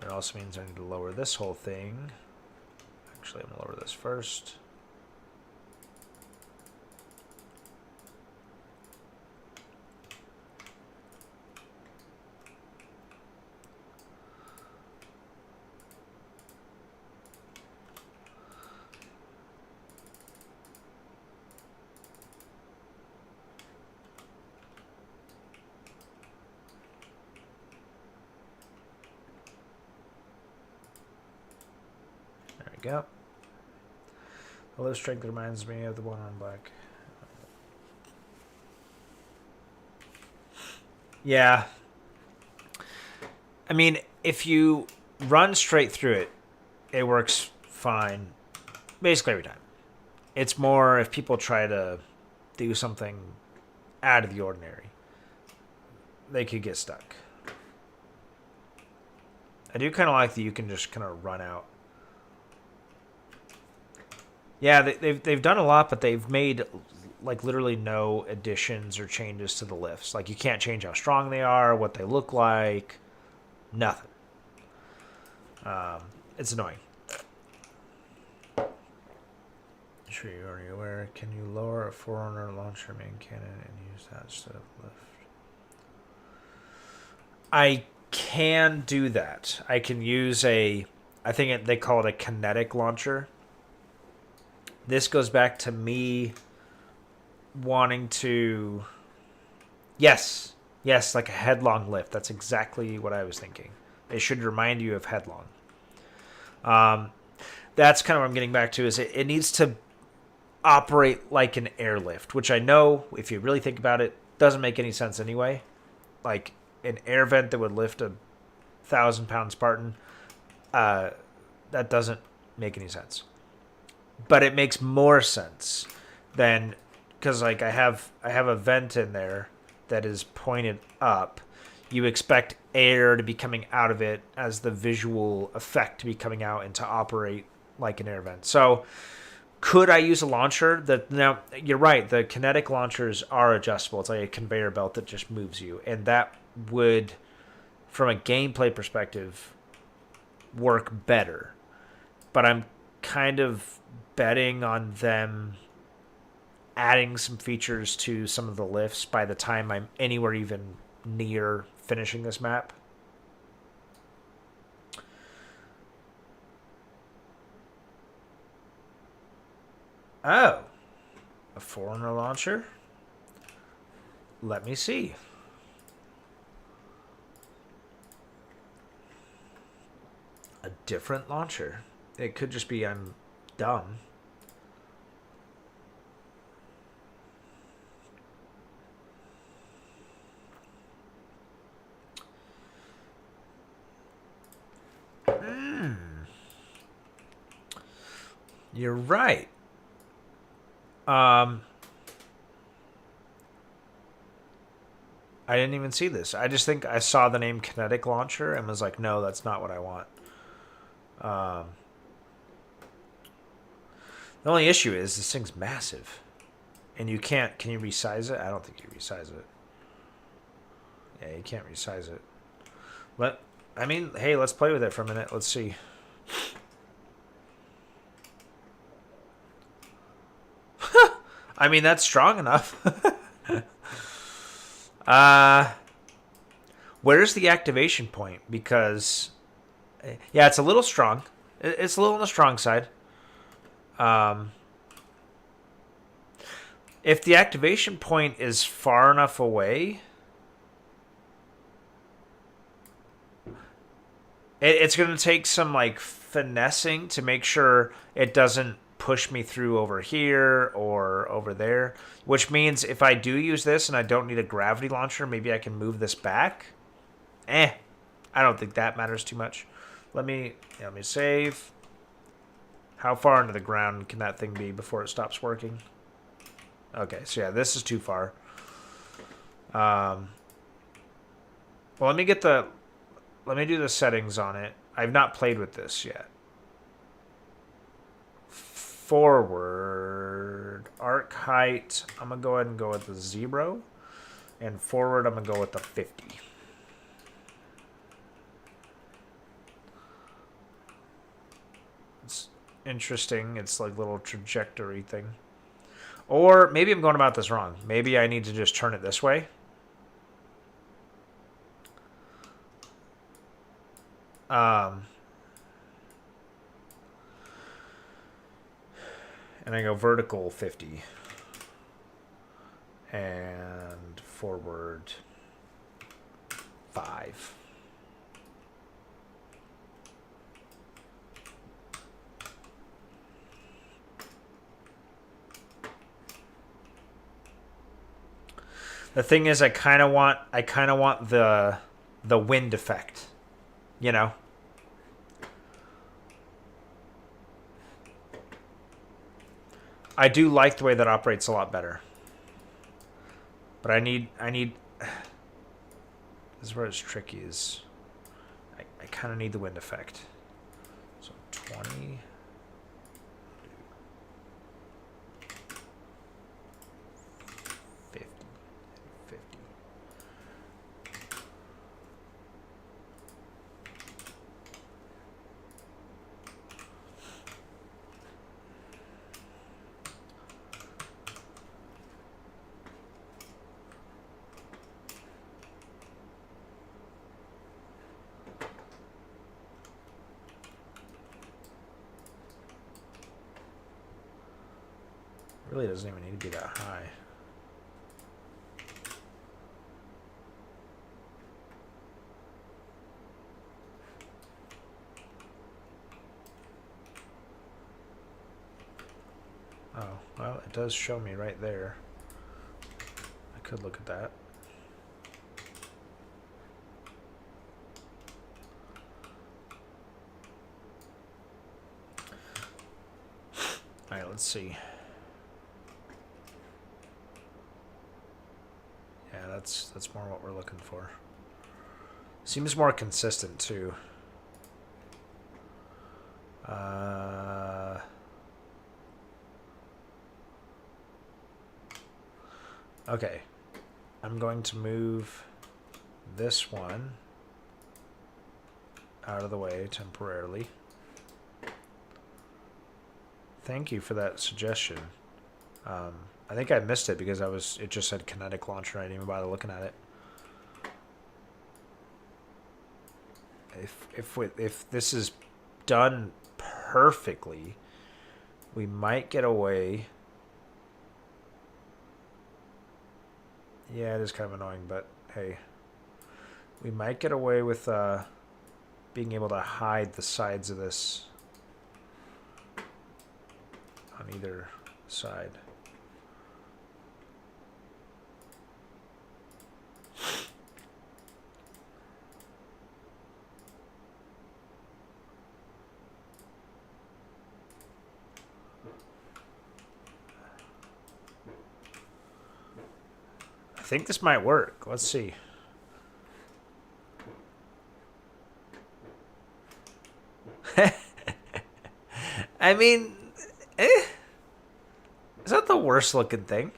But it also means I need to lower this whole thing. Actually, I'm going to lower this first. Go. The low strength reminds me of the one on black. Yeah. I mean, if you run straight through it, it works fine basically every time. It's more if people try to do something out of the ordinary, they could get stuck. I do kind of like that you can just kind of run out. Yeah, they've done a lot, but they've made like literally no additions or changes to the lifts. Like you can't change how strong they are, what they look like, nothing. It's annoying. Sure, you're already aware. Can you lower a Forerunner launcher main cannon and use that instead of lift? I can do that. I can use I think they call it a kinetic launcher. This goes back to me wanting to... Yes, like a headlong lift. That's exactly what I was thinking. It should remind you of headlong. that's kind of what I'm getting back to, is it needs to operate like an airlift, which I know, if you really think about it, doesn't make any sense anyway. Like an air vent that would lift 1,000-pound Spartan, that doesn't make any sense. But it makes more sense than, because like I have a vent in there that is pointed up. You expect air to be coming out of it as the visual effect to be coming out and to operate like an air vent. So could I use a launcher that, now you're right, the kinetic launchers are adjustable. It's like a conveyor belt that just moves you, and that would, from a gameplay perspective, work better. But I'm kind of betting on them adding some features to some of the lifts by the time I'm anywhere even near finishing this map. Oh, a foreigner launcher? Let me see. A different launcher. It could just be I'm dumb. You're right. I didn't even see this. I just think I saw the name Kinetic Launcher and was like, no, that's not what I want. The only issue is this thing's massive. And you can't... Can you resize it? I don't think you resize it. Yeah, you can't resize it. I mean, hey, let's play with it for a minute. Let's see. I mean, that's strong enough. Where's the activation point? Because, yeah, it's a little strong. It's a little on the strong side. If the activation point is far enough away, it's going to take some, like, finessing to make sure it doesn't push me through over here or over there. Which means if I do use this and I don't need a gravity launcher, maybe I can move this back. I don't think that matters too much. Let me save. How far into the ground can that thing be before it stops working? Okay, so yeah, this is too far. Well, let me do the settings on it. I've not played with this yet. Forward, arc height, I'm going to go ahead and go with the 0. And forward, I'm going to go with the 50. It's interesting. It's like a little trajectory thing. Or maybe I'm going about this wrong. Maybe I need to just turn it this way. And I go vertical 50. And forward 5. The thing is, I kind of want the wind effect, you know. I do like the way that operates a lot better. But I need this is where it's tricky, is I kind of need the wind effect. So 20, 50, 50. Really doesn't even need to be that high. it does show me right there. I could look at that. All right, let's see. Yeah, that's more what we're looking for. Seems more consistent too. Okay, I'm going to move this one out of the way temporarily. Thank you for that suggestion. I think I missed it because it just said kinetic launcher. I didn't even bother looking at it. If this is done perfectly, we might get away. Yeah, it is kind of annoying, but hey, we might get away with being able to hide the sides of this on either side. I think this might work. Let's see. I mean, is that the worst looking thing?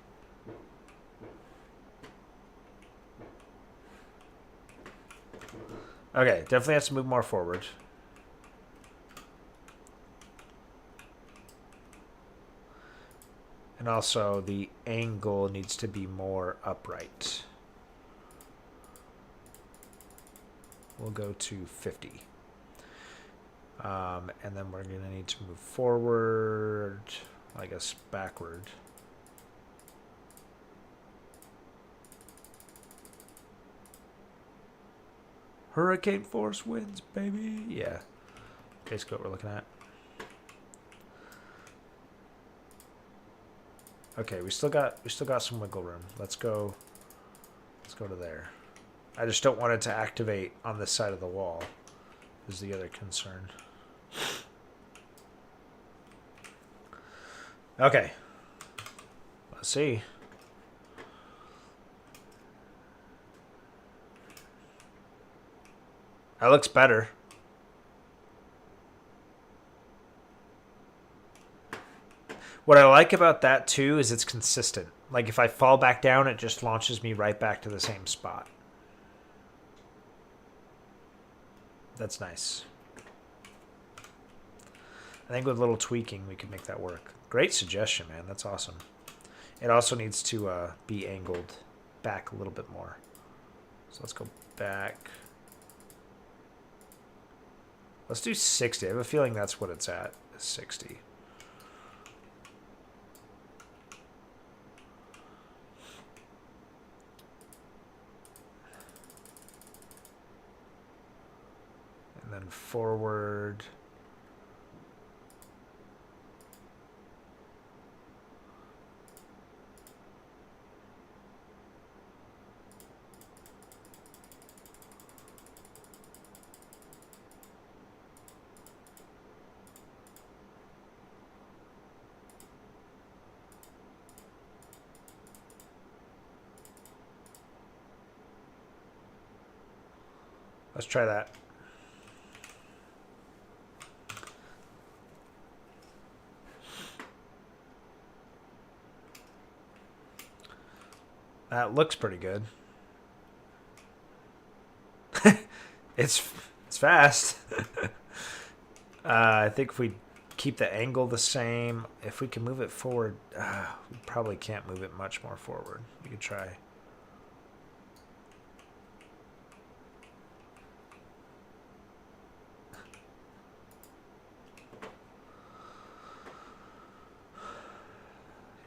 Okay, definitely has to move more forward. And also the angle needs to be more upright. We'll go to 50. And then we're going to need to move forward, I guess backward. Hurricane force winds, baby. Yeah. Basically what we're looking at. Okay, we still got some wiggle room. Let's go to there. I just don't want it to activate on this side of the wall, is the other concern. Okay. Let's see. That looks better. What I like about that too is it's consistent. Like if I fall back down, it just launches me right back to the same spot. That's nice. I think with a little tweaking, we can make that work. Great suggestion, man. That's awesome. It also needs to be angled back a little bit more. So let's go back. Let's do 60. I have a feeling that's what it's at, 60. And then forward. Let's try that. That looks pretty good. It's fast. I think if we keep the angle the same, if we can move it forward, we probably can't move it much more forward. We could try.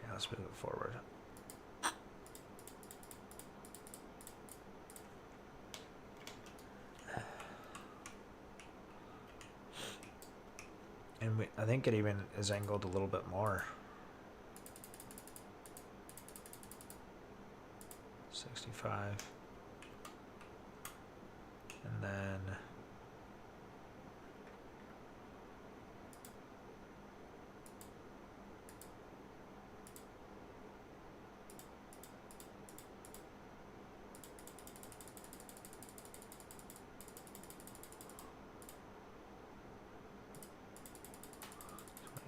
Yeah, let's move it forward. And I think it even is angled a little bit more. 65. And then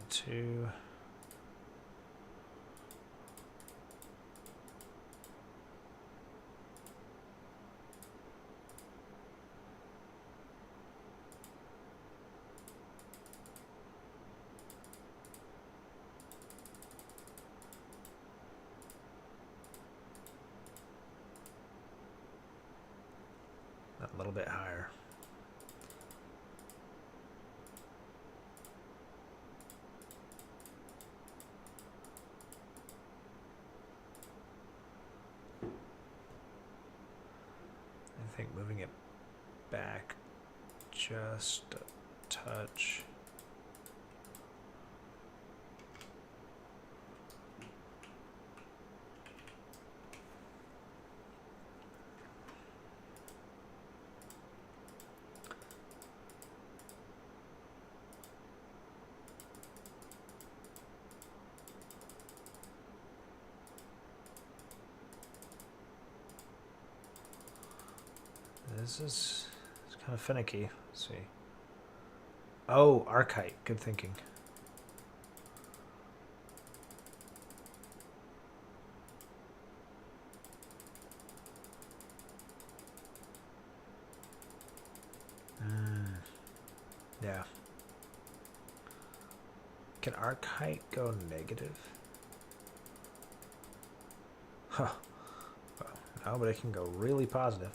two. A little bit higher. I think moving it back just a touch. This is kind of finicky. Let's see. Oh, archite. Good thinking. Yeah. Can archite go negative? Huh. Well, no, but it can go really positive.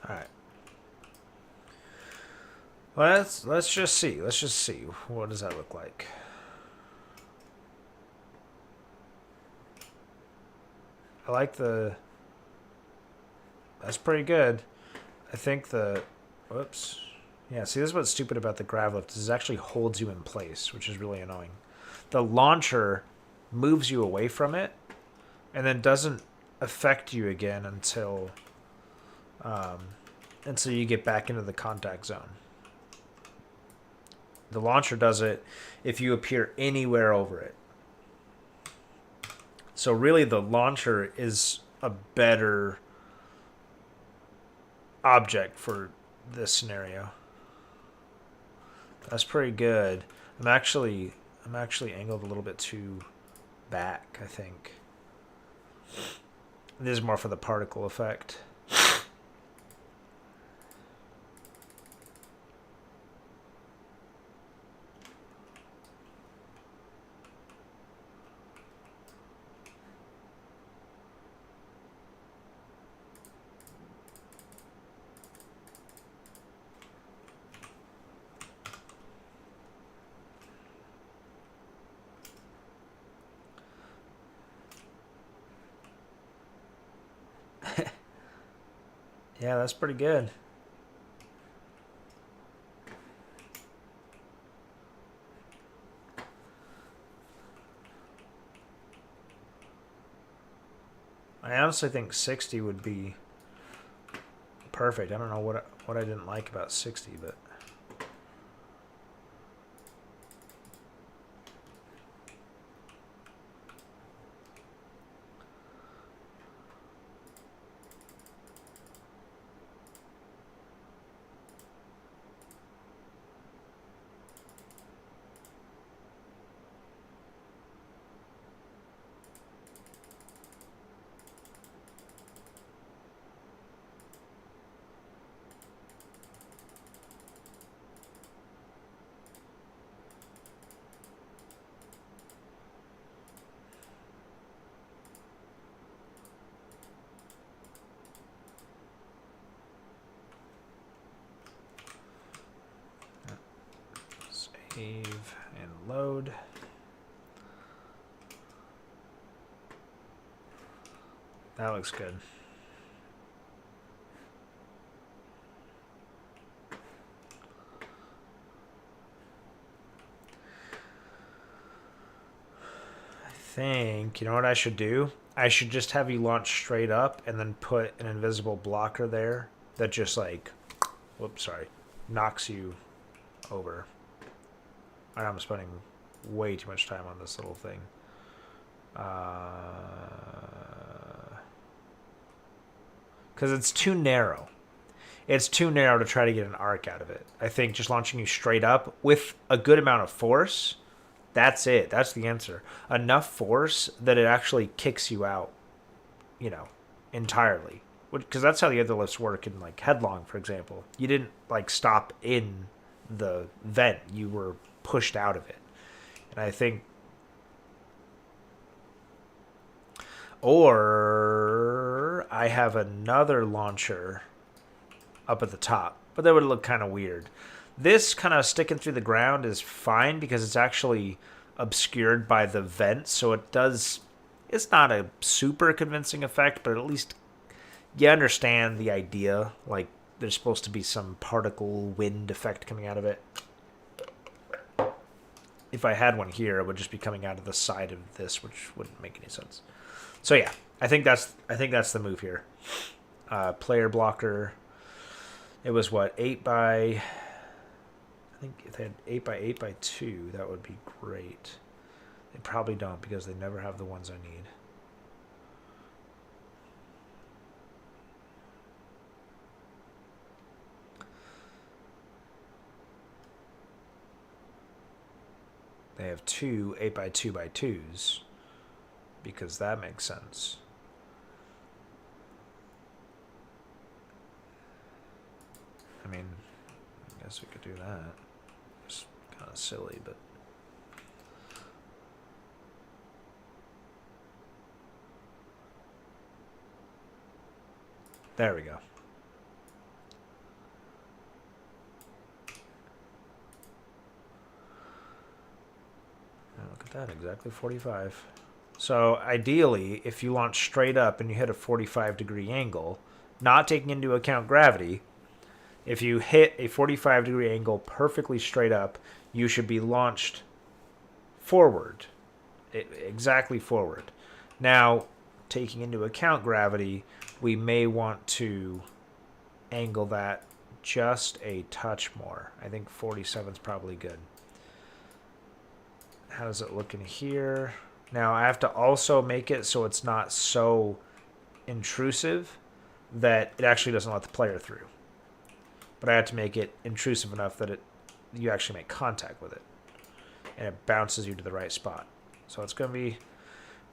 All right. Let's just see. Let's just see. What does that look like? I like the... That's pretty good. I think the... Whoops. Yeah, see, this is what's stupid about the grav lift. Is it actually holds you in place, which is really annoying. The launcher moves you away from it and then doesn't affect you again until you get back into the contact zone. The launcher does it if you appear anywhere over it. So really the launcher is a better object for this scenario. That's pretty good. I'm actually angled a little bit too back, I think. This is more for the particle effect. Yeah, that's pretty good. I honestly think 60 would be perfect. I don't know what I didn't like about 60, but Save and load. That looks good. I think, you know what I should do? I should just have you launch straight up and then put an invisible blocker there that just like, whoops, sorry, knocks you over. I'm spending way too much time on this little thing. Because it's too narrow. It's too narrow to try to get an arc out of it. I think just launching you straight up with a good amount of force, that's it. That's the answer. Enough force that it actually kicks you out, you know, entirely. Because that's how the other lifts work in, like, Headlong, for example. You didn't, like, stop in the vent. You were pushed out of it. And I think... Or I have another launcher up at the top, but that would look kind of weird. This kind of sticking through the ground is fine because it's actually obscured by the vent, so it does... It's not a super convincing effect, but at least you understand the idea. Like, there's supposed to be some particle wind effect coming out of it. If I had one here, it would just be coming out of the side of this, which wouldn't make any sense. So yeah, I think that's the move here. Player blocker. It was what, 8 by... I think if they had 8 by 8 by 2, that would be great. They probably don't because they never have the ones I need. They have 2 8 by 2 by 2s because that makes sense. I mean, I guess we could do that. It's kind of silly, but... There we go. Now look at that, exactly 45. So ideally, if you launch straight up and you hit a 45-degree angle, not taking into account gravity, if you hit a 45-degree angle perfectly straight up, you should be launched forward, exactly forward. Now, taking into account gravity, we may want to angle that just a touch more. I think 47 is probably good. How does it look in here? Now, I have to also make it so it's not so intrusive that it actually doesn't let the player through. But I have to make it intrusive enough that you actually make contact with it, and it bounces you to the right spot. So it's gonna be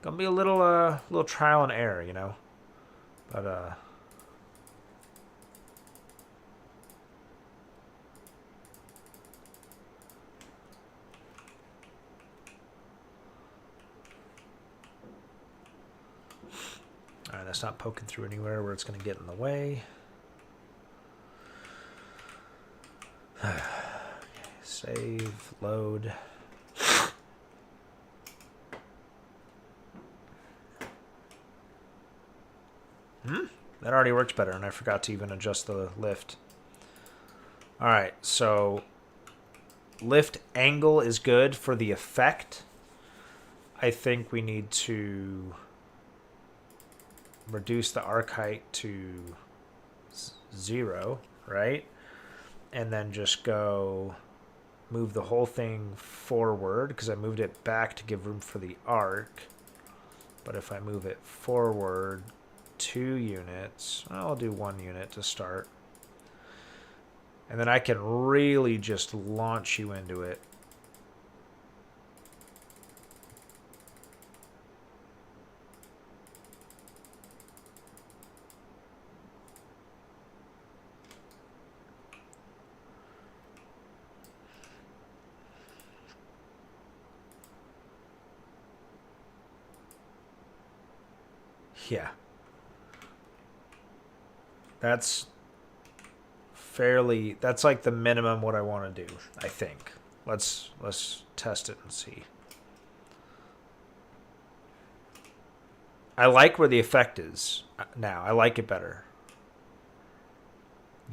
a little trial and error, you know. But all right, that's not poking through anywhere where it's gonna get in the way. Save, load. That already works better, and I forgot to even adjust the lift. Alright, so lift angle is good for the effect. I think we need to reduce the arc height to 0, right? And then just go move the whole thing forward because I moved it back to give room for the arc. But if I move it forward 2 units, I'll do 1 unit to start. And then I can really just launch you into it. Yeah. That's like the minimum what I want to do, I think. Let's test it and see. I like where the effect is now. I like it better.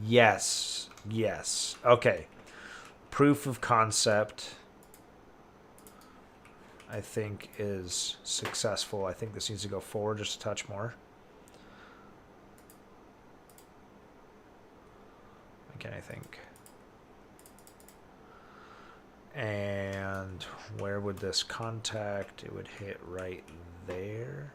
Yes. Yes. Okay. Proof of concept, I think, is successful. I think this needs to go forward just a touch more. Again, I think. And where would this contact? It would hit right there.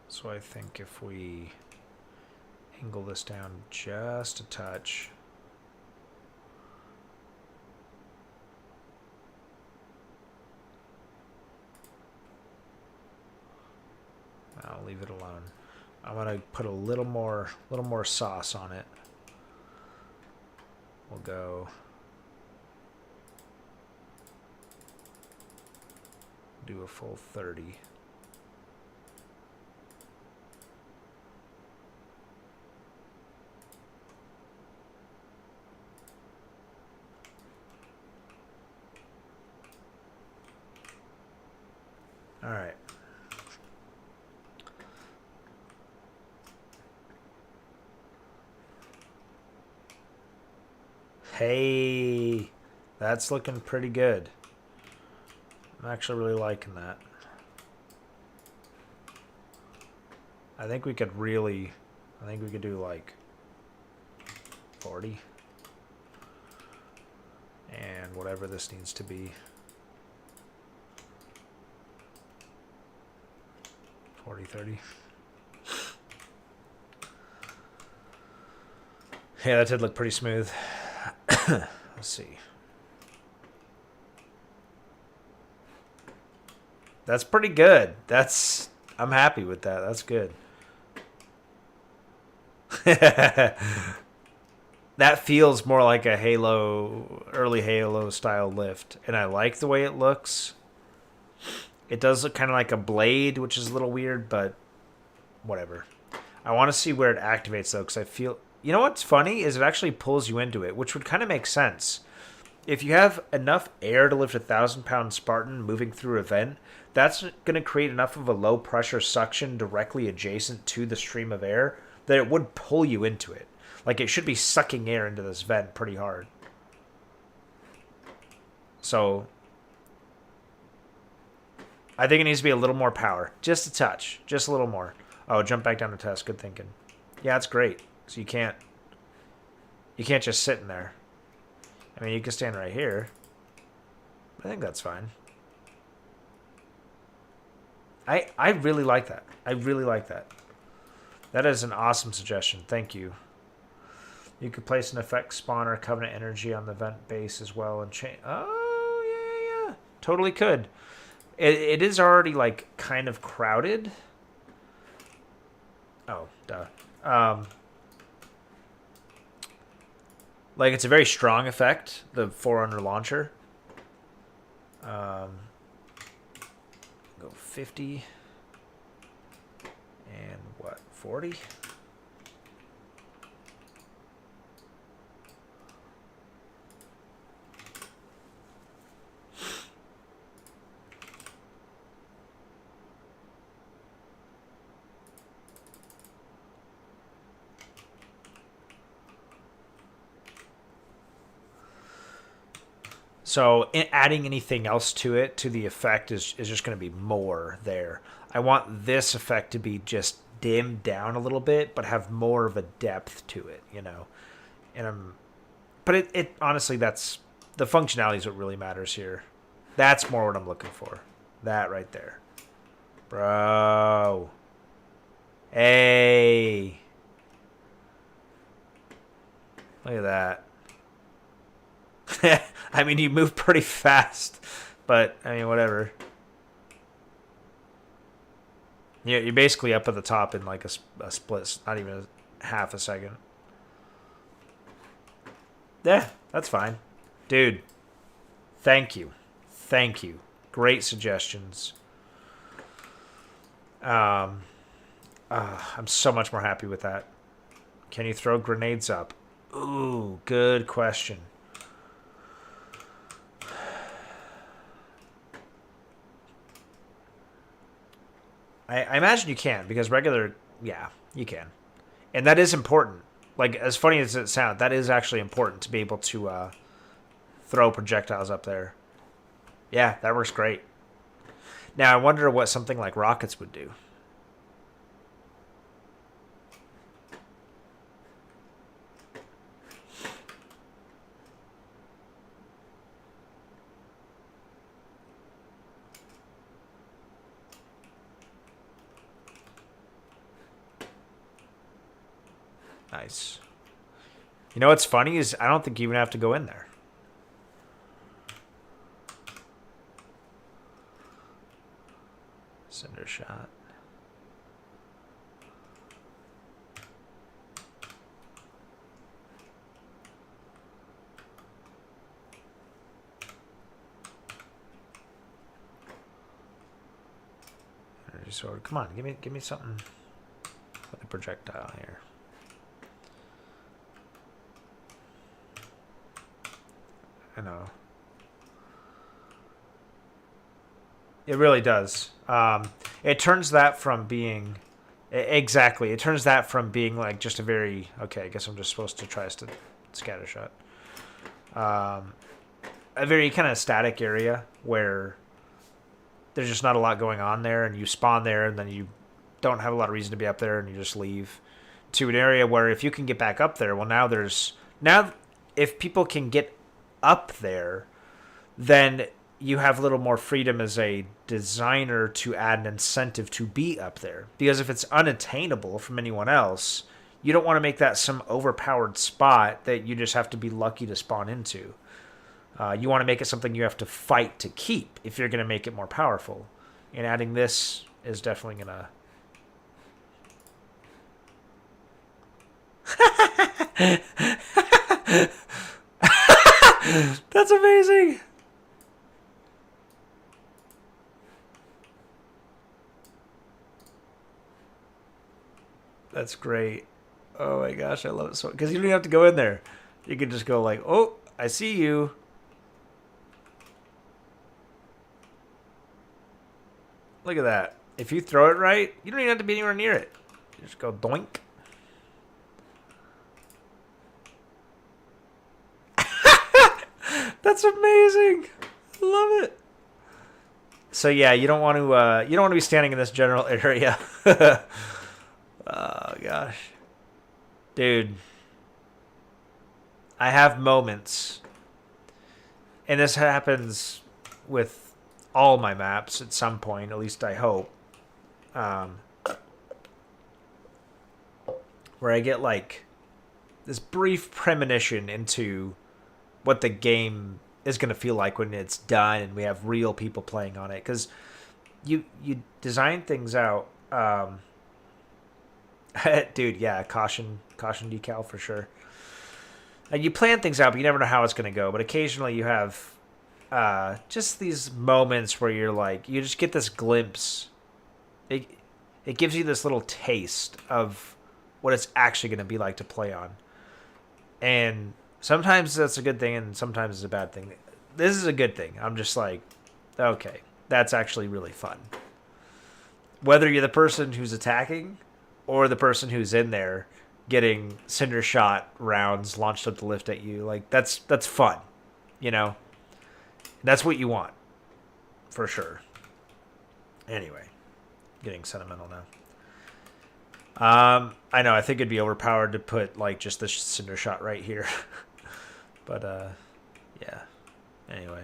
So I think if we angle this down just a touch. I'll leave it alone. I'm gonna put a little more sauce on it. We'll go. Do a full 30. All right. Hey, that's looking pretty good. I'm actually really liking that. I think we could do like 40. And whatever this needs to be. 40, 30. Yeah, that did look pretty smooth. Let's see. That's pretty good. I'm happy with that. That's good. That feels more like a early Halo style lift. And I like the way it looks. It does look kind of like a blade, which is a little weird, but whatever. I want to see where it activates, though, because I feel... You know what's funny is it actually pulls you into it, which would kind of make sense. If you have enough air to lift a 1,000-pound Spartan moving through a vent, that's going to create enough of a low-pressure suction directly adjacent to the stream of air that it would pull you into it. Like, it should be sucking air into this vent pretty hard. So, I think it needs to be a little more power. Just a touch. Just a little more. Oh, jump back down to test. Good thinking. Yeah, that's great. So you can't just sit in there. I mean, you can stand right here. I think that's fine. I really like that. I really like that. That is an awesome suggestion. Thank you. You could place an effect spawner Covenant energy on the vent base as well and change. Oh, yeah. Totally could. It is already, like, kind of crowded. Oh, duh. Like, it's a very strong effect, the Forerunner launcher. Go 50. And what, 40? So adding anything else to it, to the effect, is just going to be more there. I want this effect to be just dimmed down a little bit, but have more of a depth to it, you know. But it honestly, that's the functionality is what really matters here. That's more what I'm looking for. That right there, bro. Hey, look at that. I mean, you move pretty fast, but I mean, whatever. You're basically up at the top in like a split, not even half a second. Yeah, that's fine. Dude, thank you. Thank you. Great suggestions. I'm so much more happy with that. Can you throw grenades up? Ooh, good question. I imagine you can, because regular, yeah, you can. And that is important. Like, as funny as it sounds, that is actually important to be able to throw projectiles up there. Yeah, that works great. Now, I wonder what something like rockets would do. Nice. You know what's funny is I don't think you even have to go in there. Cinder shot. Energy sword. Come on, give me something with a projectile here. I know. It really does. It turns that from being exactly. It turns that from being like just a very okay. I guess I'm just supposed to try to scatter shot. A very kind of static area where there's just not a lot going on there, and you spawn there, and then you don't have a lot of reason to be up there, and you just leave. To an area where if you can get back up there, well, now if people can get up there, then you have a little more freedom as a designer to add an incentive to be up there. Because if it's unattainable from anyone else, you don't want to make that some overpowered spot that you just have to be lucky to spawn into. You want to make it something you have to fight to keep if you're going to make it more powerful. And adding this is definitely going to... That's amazing! That's great. Oh my gosh, I love it so because you don't even have to go in there. You can just go like, "Oh, I see you." Look at that. If you throw it right, you don't even have to be anywhere near it. You just go doink. That's amazing. I love it. So yeah, you don't want to be standing in this general area. Oh gosh. Dude, I have moments, and this happens with all my maps at some point, at least I hope, where I get like this brief premonition into what the game is going to feel like when it's done and we have real people playing on it. Because you design things out. Dude, yeah, caution decal for sure. And you plan things out, but you never know how it's going to go. But occasionally you have just these moments where you're like, you just get this glimpse. It gives you this little taste of what it's actually going to be like to play on. And sometimes that's a good thing, and sometimes it's a bad thing. This is a good thing. I'm just like, okay, that's actually really fun. Whether you're the person who's attacking or the person who's in there getting cinder shot rounds launched up the lift at you, like that's fun, you know? That's what you want, for sure. Anyway, getting sentimental now. I know, I think it'd be overpowered to put like just the cinder shot right here. But yeah. Anyway.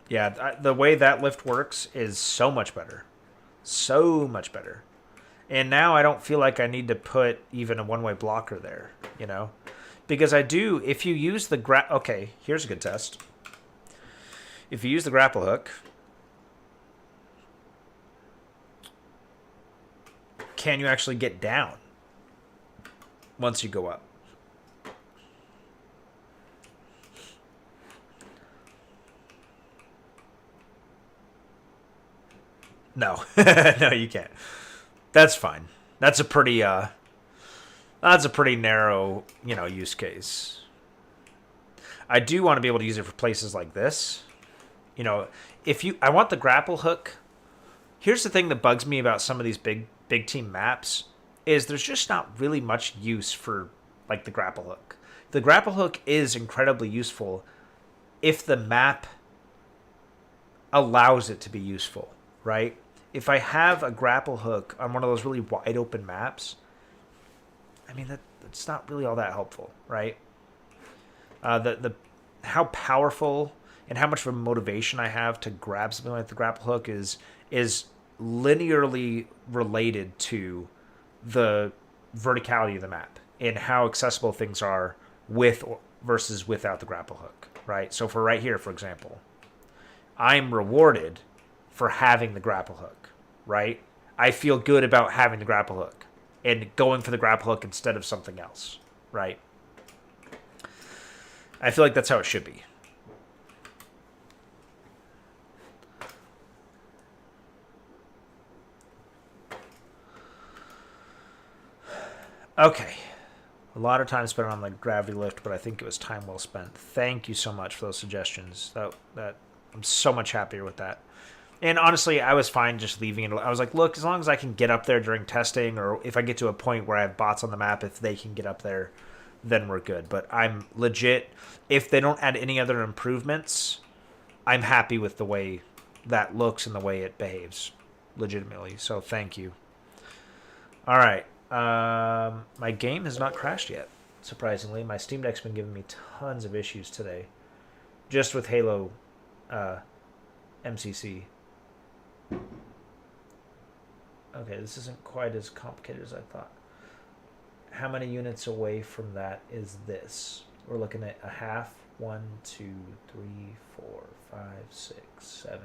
Yeah, the way that lift works is so much better. So much better. And now I don't feel like I need to put even a one-way blocker there, you know? Because I do, if you use the okay, here's a good test. If you use the grapple hook, can you actually get down once you go up? No, no, you can't. That's fine. That's a pretty narrow, use case. I do want to be able to use it for places like this. I want the grapple hook. Here's the thing that bugs me about some of these big team maps is there's just not really much use for like the grapple hook. The grapple hook is incredibly useful if the map allows it to be useful, right? If I have a grapple hook on one of those really wide open maps, I mean that's not really all that helpful, right? The how powerful and how much of a motivation I have to grab something like the grapple hook is linearly related to the verticality of the map and how accessible things are with versus without the grapple hook, right? So for right here, for example, I'm rewarded for having the grapple hook, right? I feel good about having the grapple hook and going for the grapple hook instead of something else, right? I feel like that's how it should be. Okay. A lot of time spent on the gravity lift, but I think it was time well spent. Thank you so much for those suggestions. That I'm so much happier with that. And honestly, I was fine just leaving it. I was like, look, as long as I can get up there during testing, or if I get to a point where I have bots on the map, if they can get up there, then we're good. But I'm legit. If they don't add any other improvements, I'm happy with the way that looks and the way it behaves, legitimately. So thank you. All right. My game has not crashed yet, surprisingly. My Steam Deck's been giving me tons of issues today, just with Halo MCC. Okay, this isn't quite as complicated as I thought. How many units away from that is this? We're looking at a half. 1, 2, 3, 4, 5, 6, 7,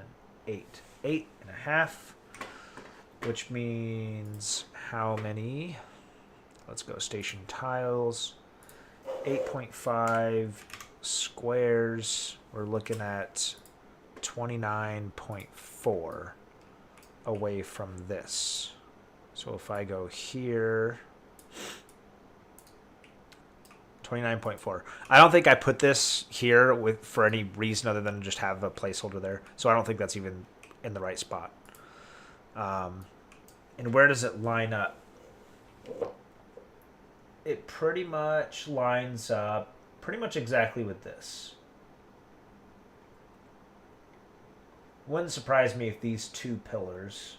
8. 8.5. Which means how many? Let's go station tiles. 8.5 squares. We're looking at 29.4 away from this. So if I go here, 29.4. I don't think I put this here for any reason other than just have a placeholder there. So I don't think that's even in the right spot. And where does it line up? It pretty much lines up pretty much exactly with this. Wouldn't surprise me if these two pillars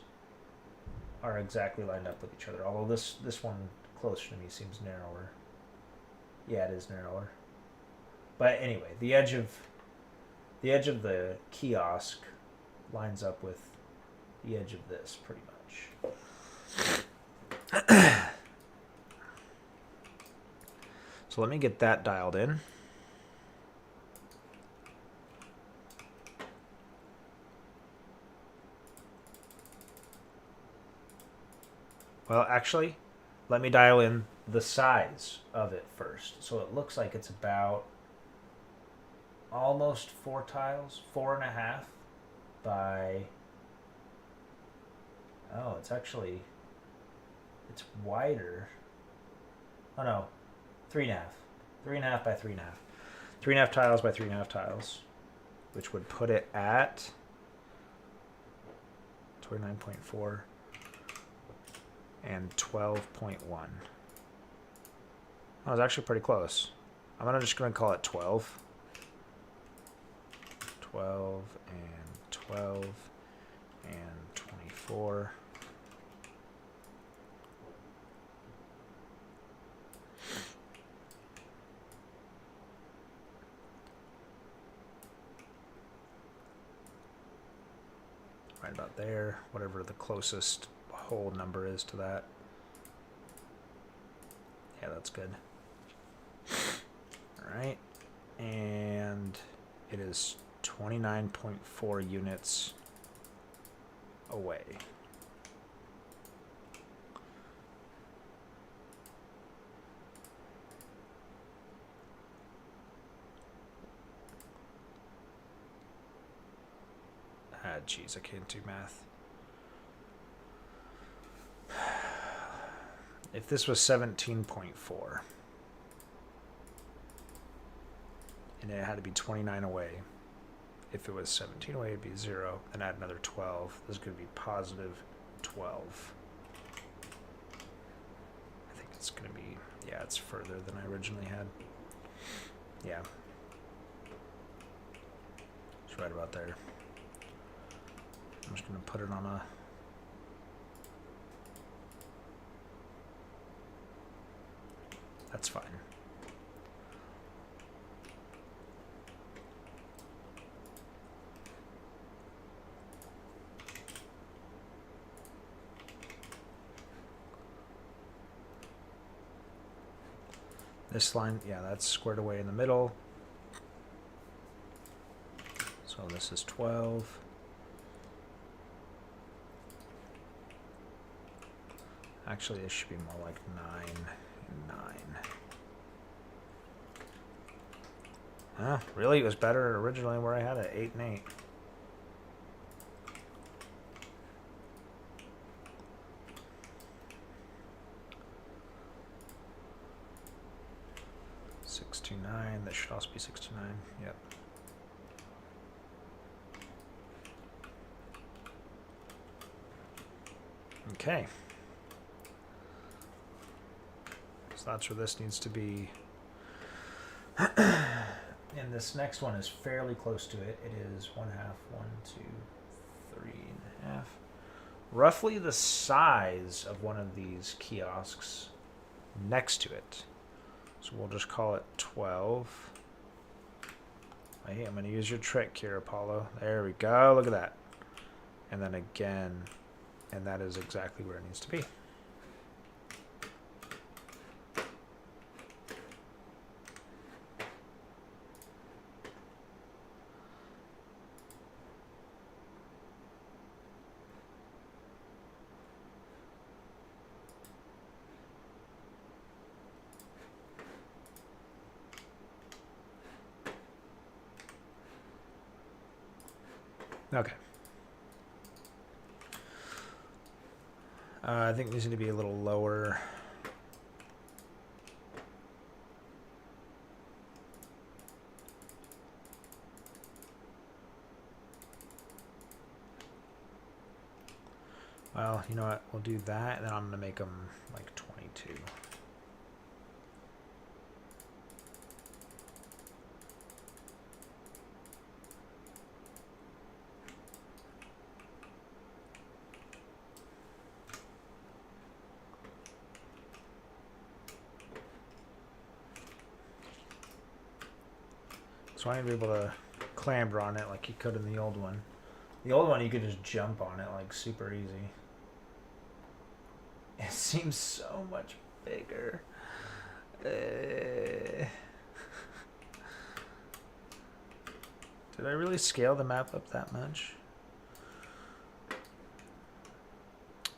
are exactly lined up with each other. Although this one closer to me seems narrower. Yeah, it is narrower. But anyway, the edge of the kiosk lines up with the edge of this pretty much. So let me get that dialed in. Well, actually, let me dial in the size of it first. So it looks like it's about almost 4 tiles, 4.5 by... Oh, it's wider. Oh no, 3.5. 3.5 by 3.5. 3.5 tiles by 3.5 tiles, which would put it at 29.4 and 12.1. I was actually pretty close. I'm just going to call it 12. 12 and 12 and 24. Right about there, whatever the closest whole number is to that. Yeah, that's good. All right, and it is 29.4 units away. Ah, geez, I can't do math. If this was 17.4 and it had to be 29 away, if it was 17 away, it'd be 0. Then add another 12. This is going to be positive 12. I think it's going to be, yeah, it's further than I originally had. Yeah. It's right about there. I'm just going to put it on a... That's fine. This line, yeah, that's squared away in the middle. So this is 12. Actually, this should be more like 9 and 9. Huh? Really? It was better originally where I had it, 8 and 8. That should also be 69. Yep. Okay. So that's where this needs to be. And this next one is fairly close to it. It is 1/2, 1, 2, 3 1/2. Roughly the size of one of these kiosks next to it. So we'll just call it 12. Hey, I'm going to use your trick here, Apollo. There we go. Look at that. And then again, and that is exactly where it needs to be. Okay. I think these need to be a little lower. Well, you know what? We'll do that, and then I'm going to make them like 22. So I need to be able to clamber on it like you could in the old one. The old one, you could just jump on it like super easy. It seems so much bigger. Did I really scale the map up that much?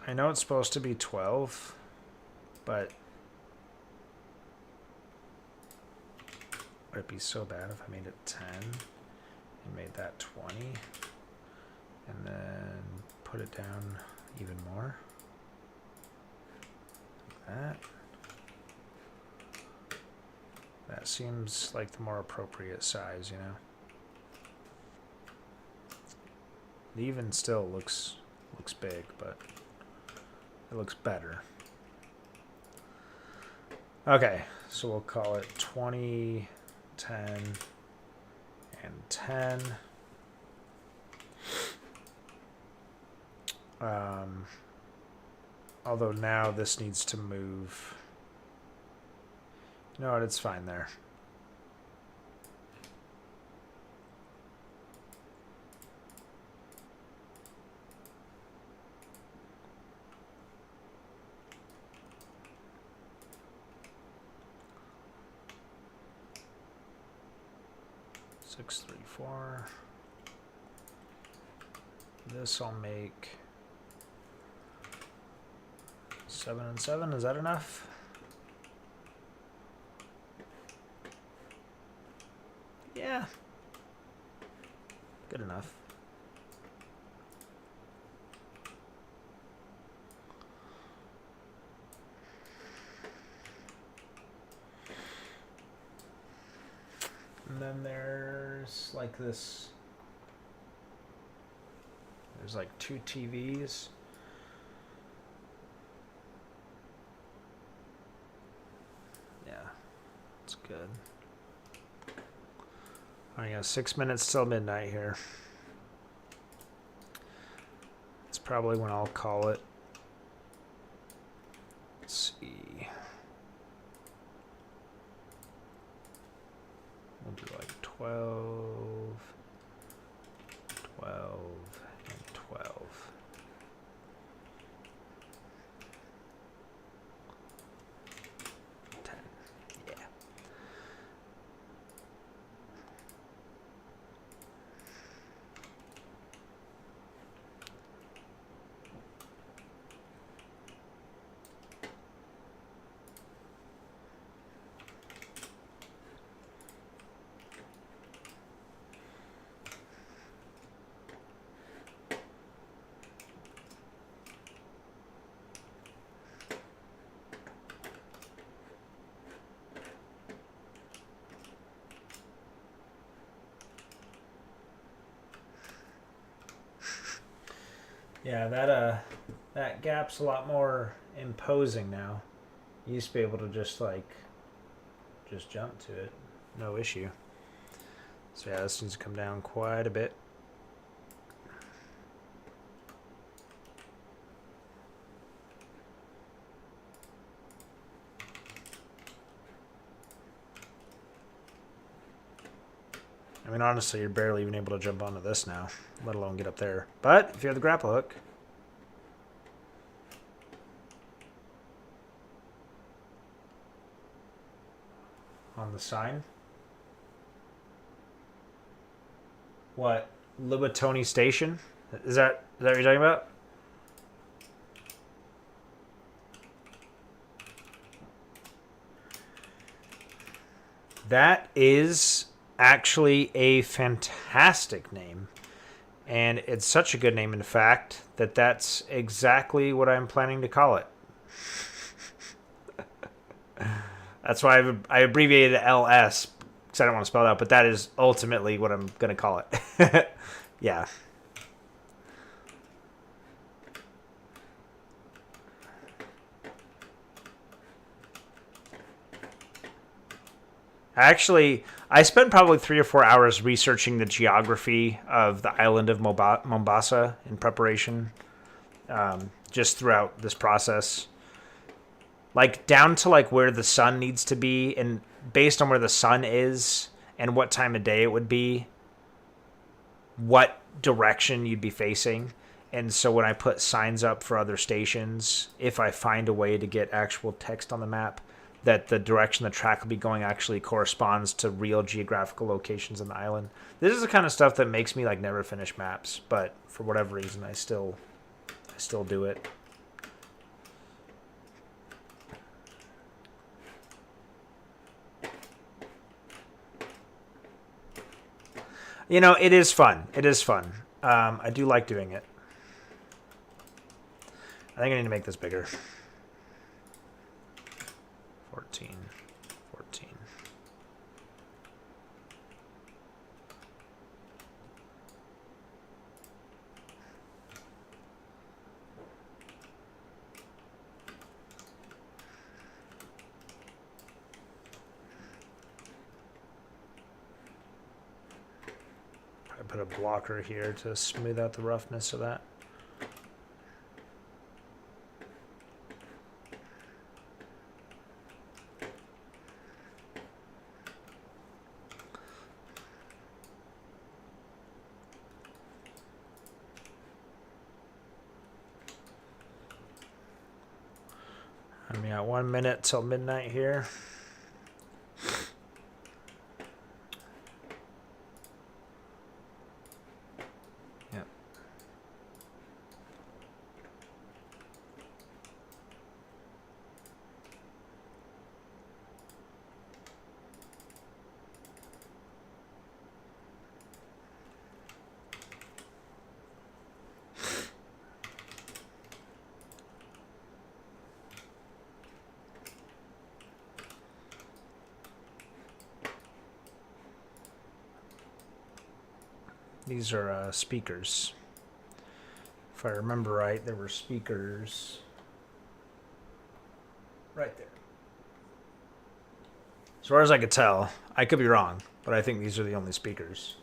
I know it's supposed to be 12, but would it be so bad if I made it 10 and made that 20 and then put it down even more? Like that. That seems like the more appropriate size, you know? It even still looks big, but it looks better. Okay, so we'll call it 20, 10, and 10. Although now this needs to move. You know what? It's fine there. Six, 3, 4. This I'll make 7 and 7. Is that enough? Yeah. Good enough. then there's like this. There's like 2 TVs. Yeah, it's good. I got 6 minutes till midnight here. It's probably when I'll call it. Let's see. We'll do like 12, 12, and 12. Yeah. Yeah, that gap's a lot more imposing now. You used to be able to just jump to it, no issue. So yeah, this needs to come down quite a bit. I mean, honestly, you're barely even able to jump onto this now, let alone get up there. But if you have the grapple hook, on the sign. What? Libatoni Station? Is that what you're talking about? That is actually a fantastic name. And it's such a good name, in fact, that that's exactly what I'm planning to call it. That's why I abbreviated it LS, because I don't want to spell it out, but that is ultimately what I'm going to call it. Yeah. Actually, I spent probably 3 or 4 hours researching the geography of the island of Mombasa in preparation, just throughout this process. Like, down to, like, where the sun needs to be, and based on where the sun is and what time of day it would be, what direction you'd be facing. And so when I put signs up for other stations, if I find a way to get actual text on the map, that the direction the track will be going actually corresponds to real geographical locations on the island. This is the kind of stuff that makes me like never finish maps, but for whatever reason I still do it. You know, it is fun. It is fun. I do like doing it. I think I need to make this bigger. 14. I put a blocker here to smooth out the roughness of that. I mean, 1 minute till midnight here. Yep. These are speakers. If I remember right, there were speakers right there. As far as I could tell, I could be wrong, but I think these are the only speakers.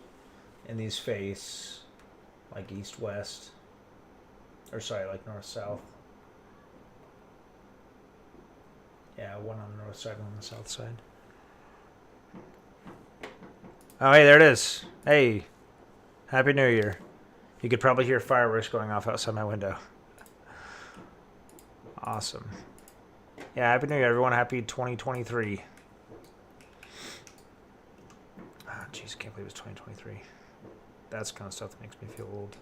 And these face like east-west. Or sorry, like north-south. Yeah, one on the north side, one on the south side. Oh, hey, there it is. Hey, Happy New Year. You could probably hear fireworks going off outside my window. Awesome. Yeah, Happy New Year, everyone. Happy 2023. Ah, jeez, can't believe it's 2023. That's the kind of stuff that makes me feel old.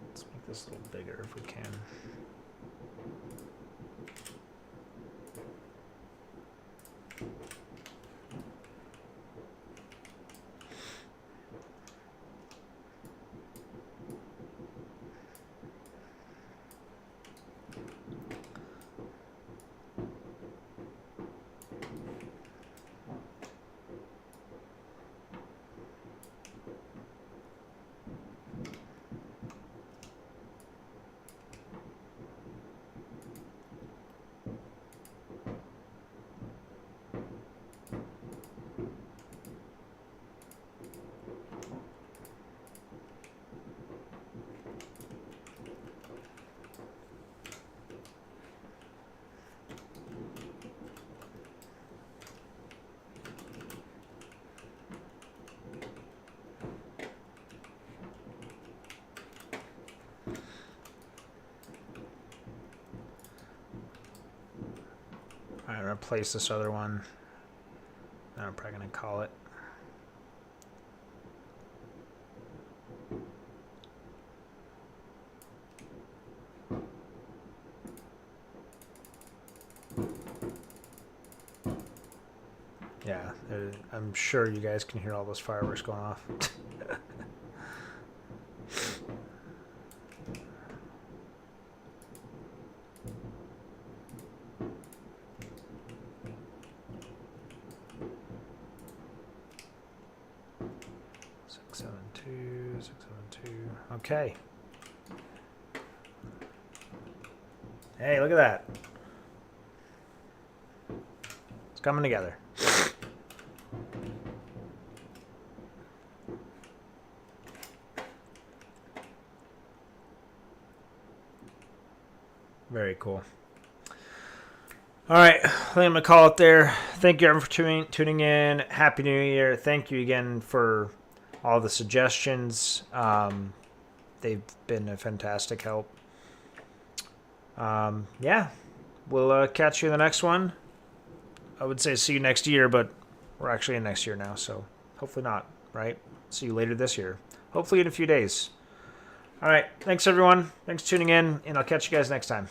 Let's make this a little bigger if we can. Alright, I'm going to place this other one. Now I'm probably going to call it. Yeah, I'm sure you guys can hear all those fireworks going off. 672, 672. Okay. Hey, look at that. It's coming together. Very cool. All right, I think I'm going to call it there. Thank you everyone for tuning in. Happy New Year. Thank you again for all the suggestions. They've been a fantastic help. Yeah, we'll catch you in the next one. I would say see you next year, but we're actually in next year now, so hopefully not, right? See you later this year. Hopefully in a few days. All right, thanks everyone. Thanks for tuning in, and I'll catch you guys next time.